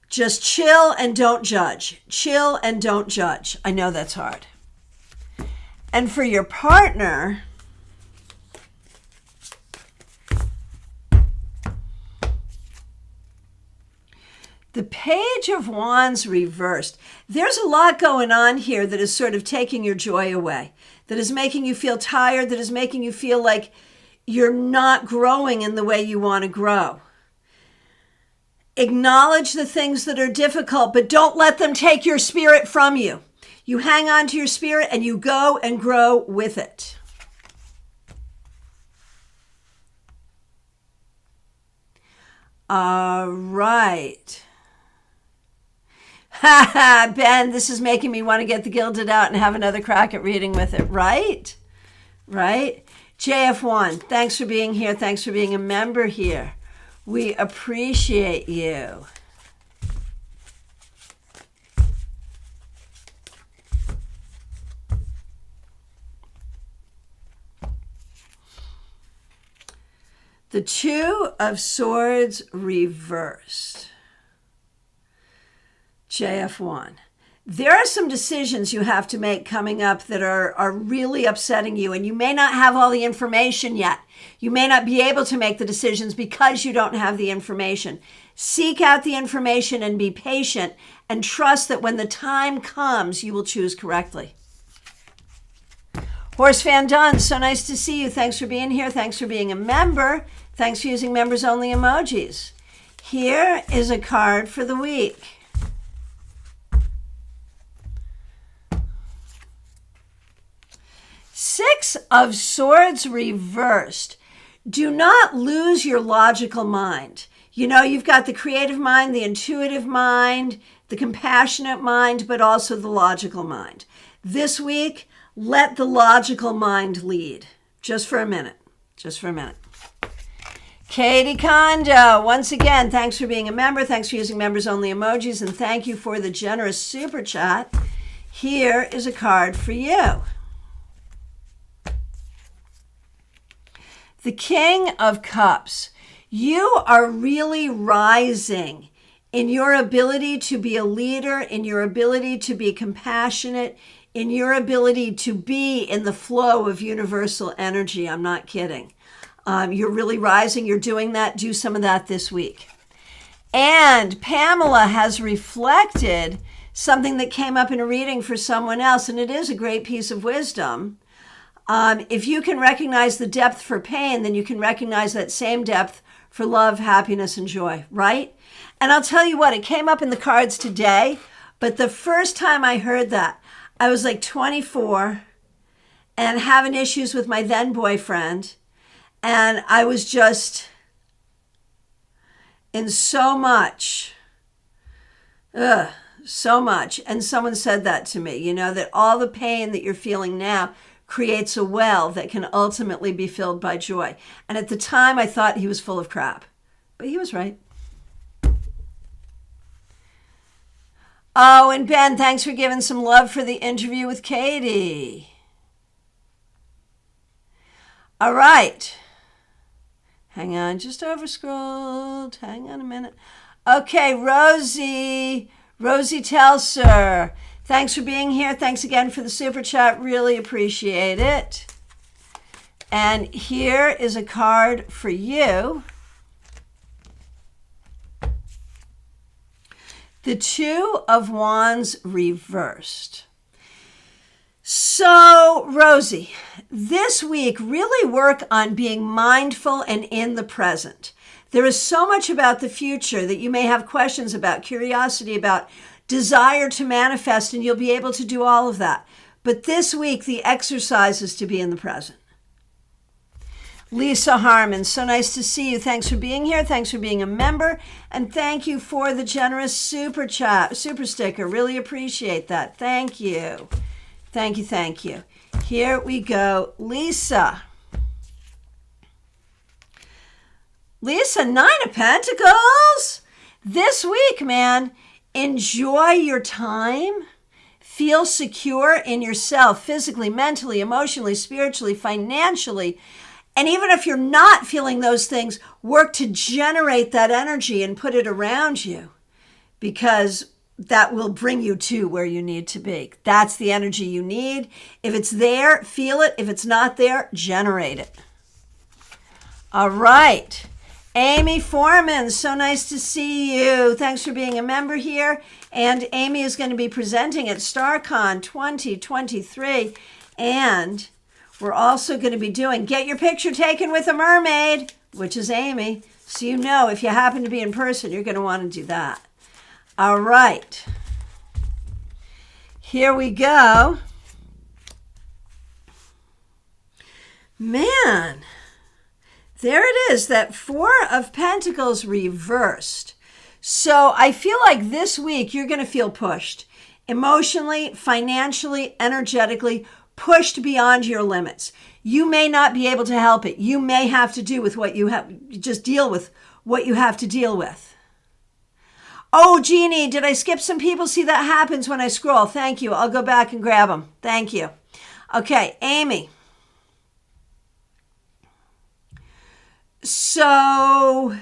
just chill and don't judge. Chill and don't judge. I know that's hard. And for your partner, the Page of Wands reversed. There's a lot going on here that is sort of taking your joy away, that is making you feel tired, that is making you feel like you're not growing in the way you want to grow. Acknowledge the things that are difficult, but don't let them take your spirit from you. You hang on to your spirit and you go and grow with it. All right. Ben, this is making me want to get the Gilded out and have another crack at reading with it, right? Right? JF1, thanks for being here. Thanks for being a member here. We appreciate you. The Two of Swords reversed. JF1. There are some decisions you have to make coming up that are really upsetting you, and you may not have all the information yet. You may not be able to make the decisions because you don't have the information. Seek out the information and be patient and trust that when the time comes, you will choose correctly. Horse Van Dunn, so nice to see you. Thanks for being here. Thanks for being a member. Thanks for using members only emojis. Here is a card for the week. Six of Swords reversed. Do not lose your logical mind. You know, you've got the creative mind, the intuitive mind, the compassionate mind, but also the logical mind. This week, let the logical mind lead. Just for a minute. Just for a minute. Katie Kondo, once again, thanks for being a member. Thanks for using members-only emojis. And thank you for the generous super chat. Here is a card for you. The King of Cups. You are really rising in your ability to be a leader, in your ability to be compassionate, in your ability to be in the flow of universal energy. I'm not kidding. You're really rising. You're doing that. Do some of that this week. And Pamela has reflected something that came up in a reading for someone else, and it is a great piece of wisdom. If you can recognize the depth for pain, then you can recognize that same depth for love, happiness, and joy, right? And I'll tell you what, it came up in the cards today, but the first time I heard that, I was like 24 and having issues with my then boyfriend. And I was just in so much. And someone said that to me, that all the pain that you're feeling now creates a well that can ultimately be filled by joy. And at the time, I thought he was full of crap. But he was right. Oh, and Ben, thanks for giving some love for the interview with Katie. All right. Hang on, just overscrolled. Hang on a minute. Okay, Rosie Telser. Thanks for being here. Thanks again for the super chat. Really appreciate it. And here is a card for you. The Two of Wands reversed. So, Rosie, this week, really work on being mindful and in the present. There is so much about the future that you may have questions about, curiosity about, desire to manifest, and you'll be able to do all of that. But this week, the exercise is to be in the present. Lisa Harmon, so nice to see you. Thanks for being here. Thanks for being a member. And thank you for the generous super sticker. Really appreciate that. Thank you. Thank you, thank you. Here we go. Lisa, 9 of Pentacles. This week, man, enjoy your time. Feel secure in yourself, physically, mentally, emotionally, spiritually, financially. And even if you're not feeling those things, work to generate that energy and put it around you, because that will bring you to where you need to be. That's the energy you need. If it's there, feel it. If it's not there, generate it. All right. Amy Foreman, so nice to see you. Thanks for being a member here. And Amy is going to be presenting at StarCon 2023. And we're also going to be doing Get Your Picture Taken with a Mermaid, which is Amy. So if you happen to be in person, you're going to want to do that. All right. Here we go. Man, there it is, that 4 of Pentacles reversed. So I feel like this week you're going to feel pushed emotionally, financially, energetically, pushed beyond your limits. You may not be able to help it. You may have to do with what you have, just deal with what you have to deal with. Oh, Jeannie, did I skip some people? See, that happens when I scroll. Thank you. I'll go back and grab them. Thank you. Okay, Amy. So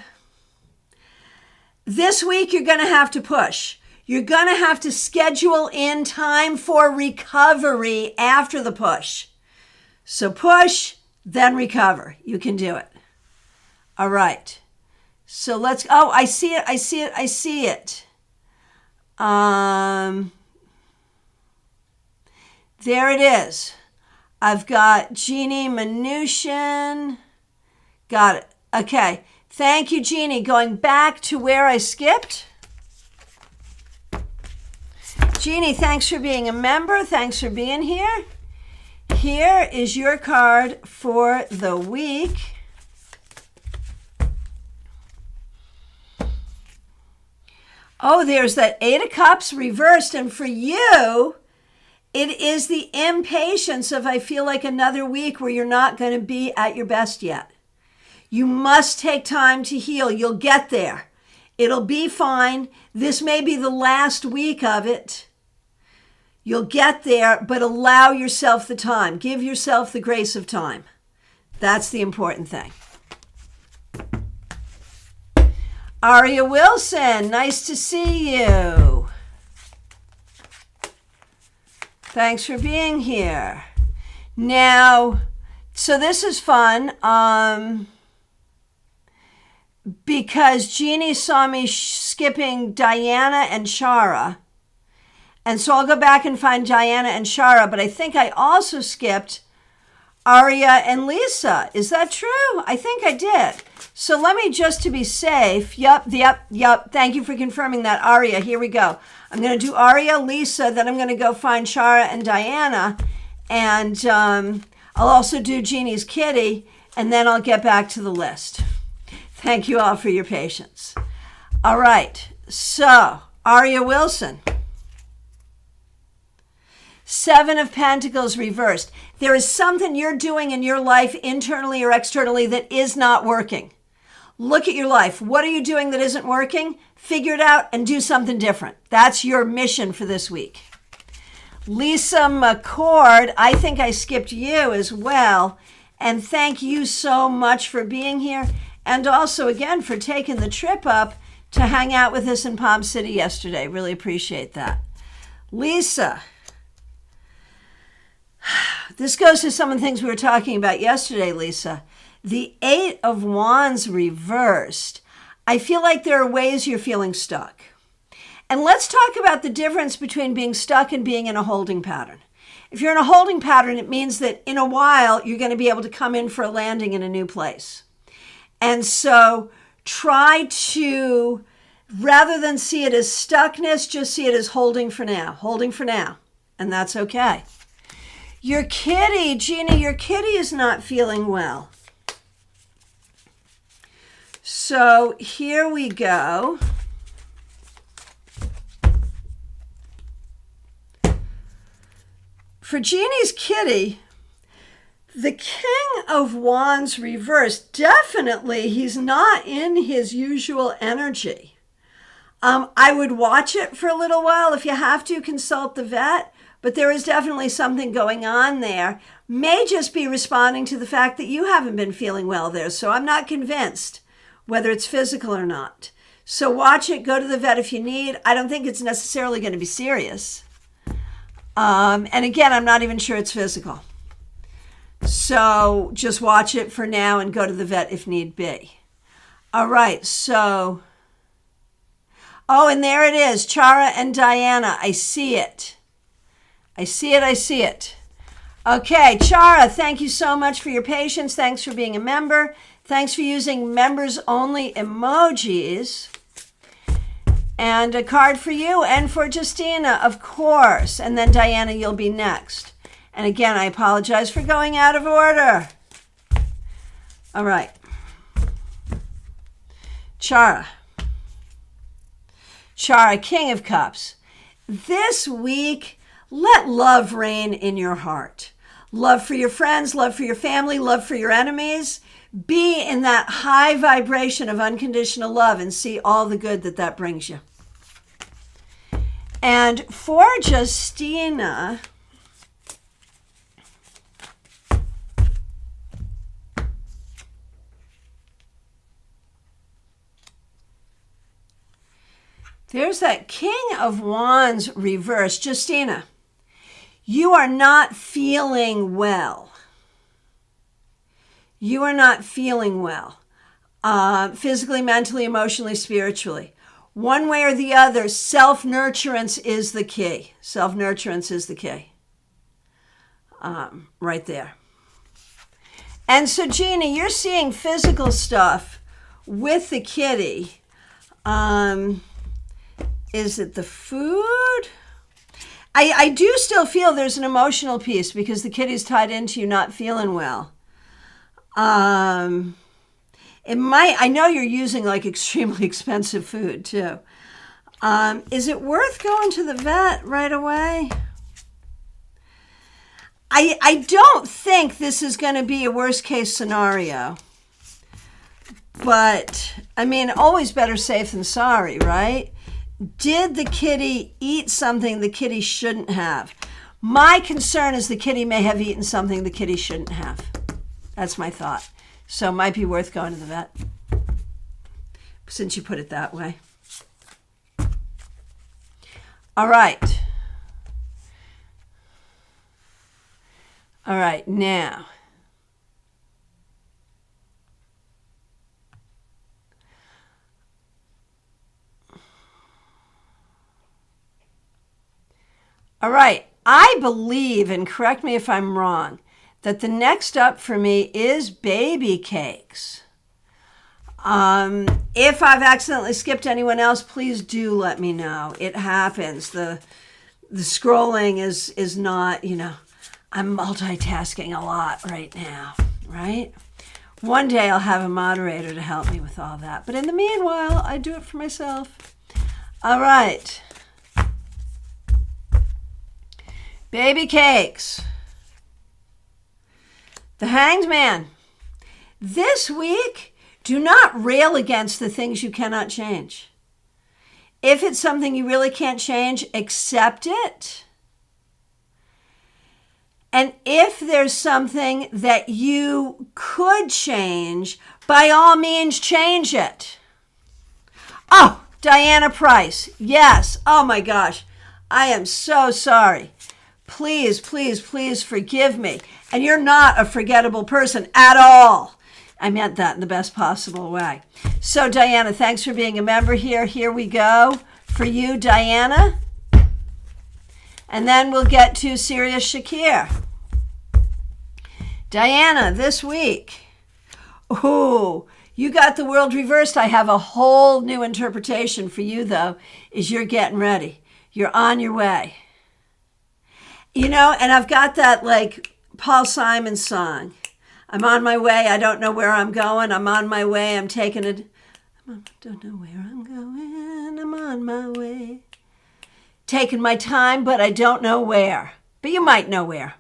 this week you're going to have to push. You're going to have to schedule in time for recovery after the push. So push, then recover. You can do it. All right. So let's, I see it. There it is. I've got Jeannie Mnuchin. Got it. Okay. Thank you, Jeannie. Going back to where I skipped. Jeannie, thanks for being a member. Thanks for being here. Here is your card for the week. Oh, there's that 8 of Cups reversed. And for you, It is the impatience of, I feel like, another week where you're not going to be at your best yet. You must take time to heal. You'll get there. It'll be fine. This may be the last week of it. You'll get there, but allow yourself the time. Give yourself the grace of time. That's the important thing. Aria Wilson, nice to see you. Thanks for being here. Now, so this is fun. Because Jeannie saw me skipping Diana and Shara. And so I'll go back and find Diana and Shara, but I think I also skipped Aria and Lisa. Is that true? I think I did. So let me, just to be safe, yep. Thank you for confirming that, Aria. Here we go. I'm going to do Aria, Lisa, then I'm going to go find Shara and Diana, and I'll also do Jeannie's kitty, and then I'll get back to the list. Thank you all for your patience. All right, so Aria Wilson. 7 of Pentacles reversed. There is something you're doing in your life, internally or externally, that is not working. Look at your life. What are you doing that isn't working? Figure it out and do something different. That's your mission for this week. Lisa McCord, I think I skipped you as well. And thank you so much for being here. And also, again, for taking the trip up to hang out with us in Palm City yesterday. Really appreciate that. Lisa, this goes to some of the things we were talking about yesterday, Lisa. The 8 of Wands reversed. I feel like there are ways you're feeling stuck. And let's talk about the difference between being stuck and being in a holding pattern. If you're in a holding pattern, it means that in a while, you're going to be able to come in for a landing in a new place. And so try to, rather than see it as stuckness, just see it as holding for now. And that's okay. Your kitty, Jeannie, your kitty is not feeling well. So here we go. For Jeannie's kitty, the King of Wands reversed, definitely he's not in his usual energy. I would watch it for a little while. If you have to, consult the vet, but there is definitely something going on there. May just be responding to the fact that you haven't been feeling well there, so I'm not convinced whether it's physical or not. So watch it, go to the vet if you need. I don't think it's necessarily going to be serious. And again, I'm not even sure it's physical. So just watch it for now and go to the vet if need be. All right, so, oh, and there it is, Chara and Diana. I see it. I see it. Okay, Chara, thank you so much for your patience. Thanks for being a member. Thanks for using members-only emojis. And a card for you and for Justina, of course. And then Diana, you'll be next. And again, I apologize for going out of order. All right. Chara, King of Cups. This week, let love reign in your heart. Love for your friends, love for your family, love for your enemies. Be in that high vibration of unconditional love and see all the good that brings you. And for Justina, there's that King of Wands reverse. Justina, you are not feeling well. You are not feeling well. Physically, mentally, emotionally, spiritually. One way or the other, self-nurturance is the key. Self-nurturance is the key. Right there. And so, Jeannie, you're seeing physical stuff with the kitty. Is it the food? I do still feel there's an emotional piece because the kitty's tied into you not feeling well. It might, I know you're using like extremely expensive food too. Is it worth going to the vet right away? I don't think this is going to be a worst case scenario. But, I mean, always better safe than sorry, right? Did the kitty eat something the kitty shouldn't have? My concern is the kitty may have eaten something the kitty shouldn't have. That's my thought. So it might be worth going to the vet, since you put it that way. All right. All right, now. All right, I believe, and correct me if I'm wrong, that the next up for me is baby cakes. If I've accidentally skipped anyone else, please do let me know. It happens. The scrolling is not, I'm multitasking a lot right now, right? One day I'll have a moderator to help me with all that. But in the meanwhile, I do it for myself. All right. Baby cakes. The Hanged Man. This week, do not rail against the things you cannot change. If it's something you really can't change, accept it. And if there's something that you could change, by all means, change it. Oh, Diana Price. Yes. Oh my gosh. I am so sorry. Please, please, please forgive me. And you're not a forgettable person at all. I meant that in the best possible way. So, Diana, thanks for being a member here. Here we go for you, Diana. And then we'll get to Sirius Shakir. Diana, this week. Ooh, you got the world reversed. I have a whole new interpretation for you, though, is you're getting ready. You're on your way. And I've got that like Paul Simon song. I'm on my way. I don't know where I'm going. I'm on my way. I'm taking it. Don't know where I'm going. I'm on my way. Taking my time, but I don't know where. But you might know where.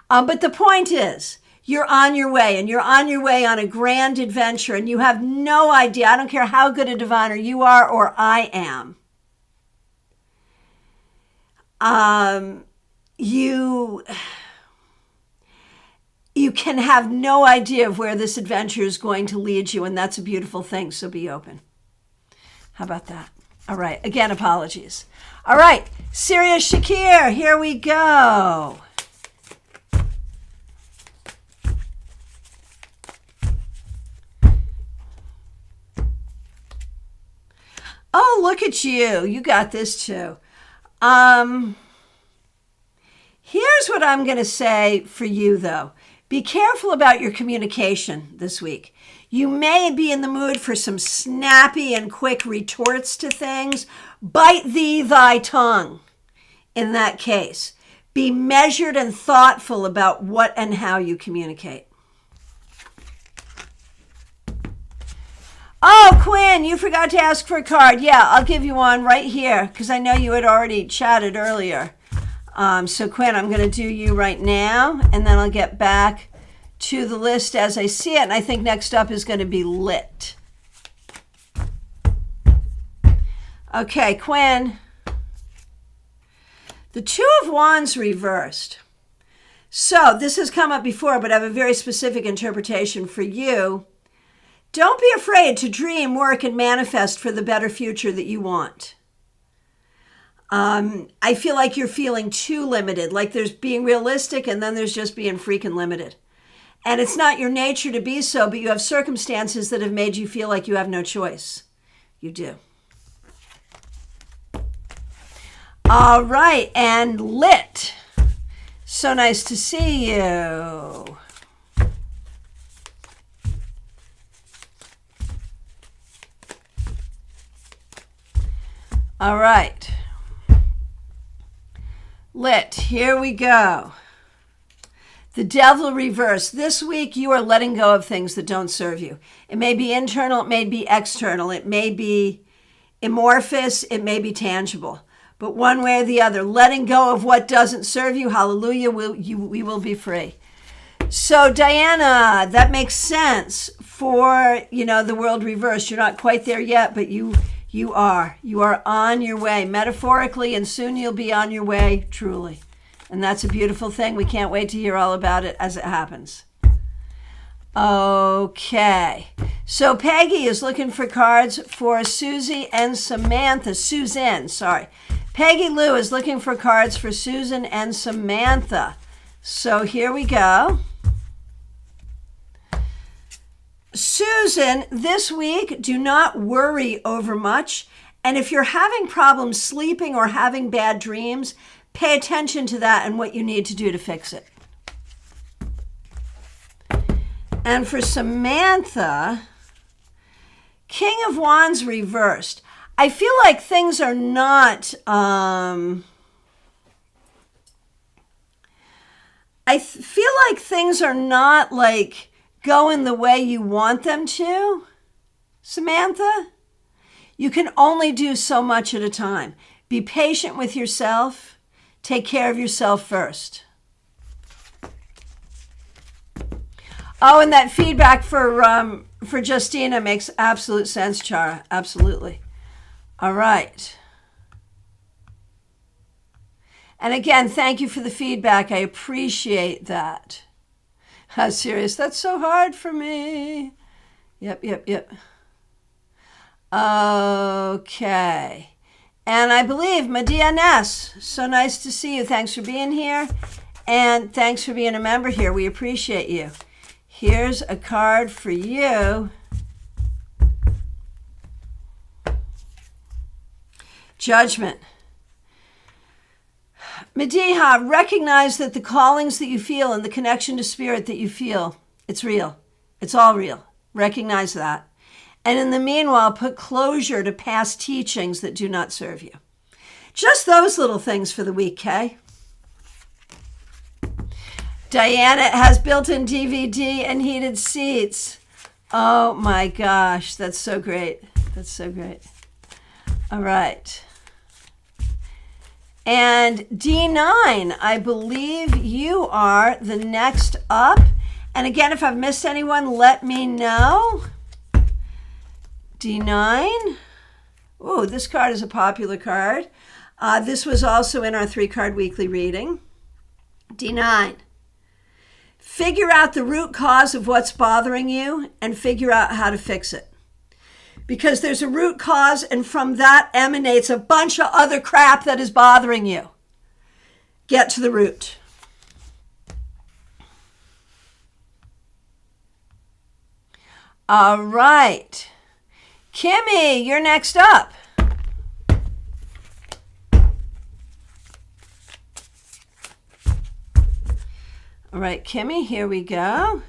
But the point is, you're on your way, and you're on your way on a grand adventure, and you have no idea. I don't care how good a diviner you are or I am. You can have no idea of where this adventure is going to lead you, and that's a beautiful thing, so be open. How about that? All right, again, apologies. All right, Sirius Shakir, here we go. Oh, look at you. You got this too. Here's what I'm going to say for you, though. Be careful about your communication this week. You may be in the mood for some snappy and quick retorts to things. Bite thee thy tongue in that case. Be measured and thoughtful about what and how you communicate. Oh, Quinn, you forgot to ask for a card. Yeah, I'll give you one right here because I know you had already chatted earlier. So Quinn, I'm going to do you right now, and then I'll get back to the list as I see it. And I think next up is going to be Lit. Okay, Quinn. The Two of Wands reversed. So this has come up before, but I have a very specific interpretation for you. Don't be afraid to dream, work, and manifest for the better future that you want. I feel like you're feeling too limited, like there's being realistic and then there's just being freaking limited. And it's not your nature to be so, but you have circumstances that have made you feel like you have no choice. You do. All right, and Lit. So nice to see you. All right. Lit, here we go. The Devil reversed. This week you are letting go of things that don't serve you. It may be internal, it may be external, it may be amorphous, it may be tangible. But one way or the other, letting go of what doesn't serve you, hallelujah, we will be free. So Diana, that makes sense for, the world reversed. You're not quite there yet, but you are. You are on your way, metaphorically, and soon you'll be on your way, truly. And that's a beautiful thing. We can't wait to hear all about it as it happens. Okay. So Peggy is looking for cards for Susie and Samantha. Susan, sorry. Peggy Lou is looking for cards for Susan and Samantha. So here we go. Susan, this week, do not worry over much. And if you're having problems sleeping or having bad dreams, pay attention to that and what you need to do to fix it. And for Samantha, King of Wands reversed. I feel like things are not, like going the way you want them to, Samantha. You can only do so much at a time. Be patient with yourself. Take care of yourself first. Oh, and that feedback for Justina makes absolute sense, Chara. Absolutely. All right. And again, thank you for the feedback. I appreciate that. How serious? That's so hard for me. Yep. Okay. And I believe Medea Ness. So nice to see you. Thanks for being here. And thanks for being a member here. We appreciate you. Here's a card for you. Judgment. Medea, recognize that the callings that you feel and the connection to spirit that you feel, it's real. It's all real. Recognize that. And in the meanwhile, put closure to past teachings that do not serve you. Just those little things for the week, Kay. Diana has built-in DVD and heated seats. Oh my gosh, that's so great. That's so great. All right. And D9, I believe you are the next up. And again, if I've missed anyone, let me know. D9. Oh, this card is a popular card. This was also in our 3-card weekly reading. D9. Figure out the root cause of what's bothering you and figure out how to fix it. Because there's a root cause, and from that emanates a bunch of other crap that is bothering you. Get to the root. All right. Kimmy, you're next up. All right, Kimmy, here we go.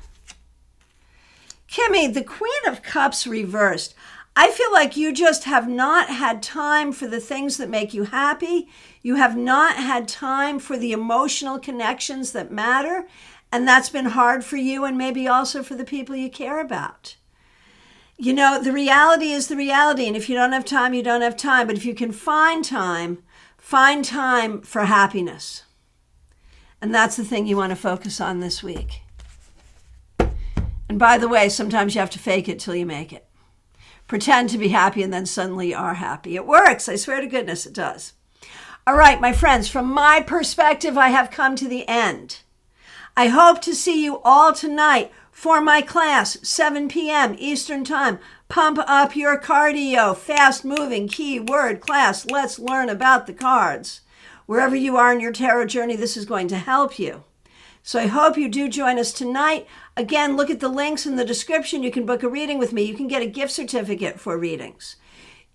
Kimmy, the Queen of Cups reversed. I feel like you just have not had time for the things that make you happy. You have not had time for the emotional connections that matter. And that's been hard for you and maybe also for the people you care about. You know, the reality is the reality. And if you don't have time, you don't have time. But if you can find time for happiness. And that's the thing you want to focus on this week. And by the way, sometimes you have to fake it till you make it. Pretend to be happy and then suddenly you are happy. It works. I swear to goodness it does. All right, my friends, from my perspective, I have come to the end. I hope to see you all tonight for my class, 7 p.m. Eastern Time. Pump up your cardio, fast-moving keyword class. Let's learn about the cards. Wherever you are in your tarot journey, this is going to help you. So I hope you do join us tonight. Again, look at the links in the description. You can book a reading with me. You can get a gift certificate for readings.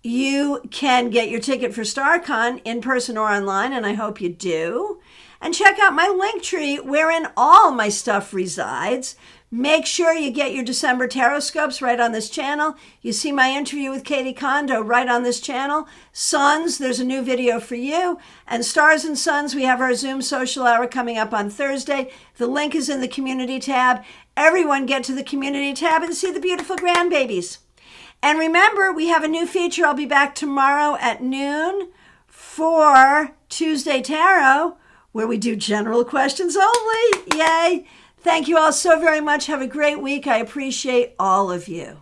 You can get your ticket for StarCon in person or online, and I hope you do. And check out my Linktree, wherein all my stuff resides. Make sure you get your December tarot scopes right on this channel. You see my interview with Katie Kondo right on this channel. Suns, there's a new video for you. And Stars and Suns, we have our Zoom social hour coming up on Thursday. The link is in the community tab. Everyone get to the community tab and see the beautiful grandbabies. And remember, we have a new feature. I'll be back tomorrow at noon for Tuesday Tarot, where we do general questions only. Yay! Thank you all so very much. Have a great week. I appreciate all of you.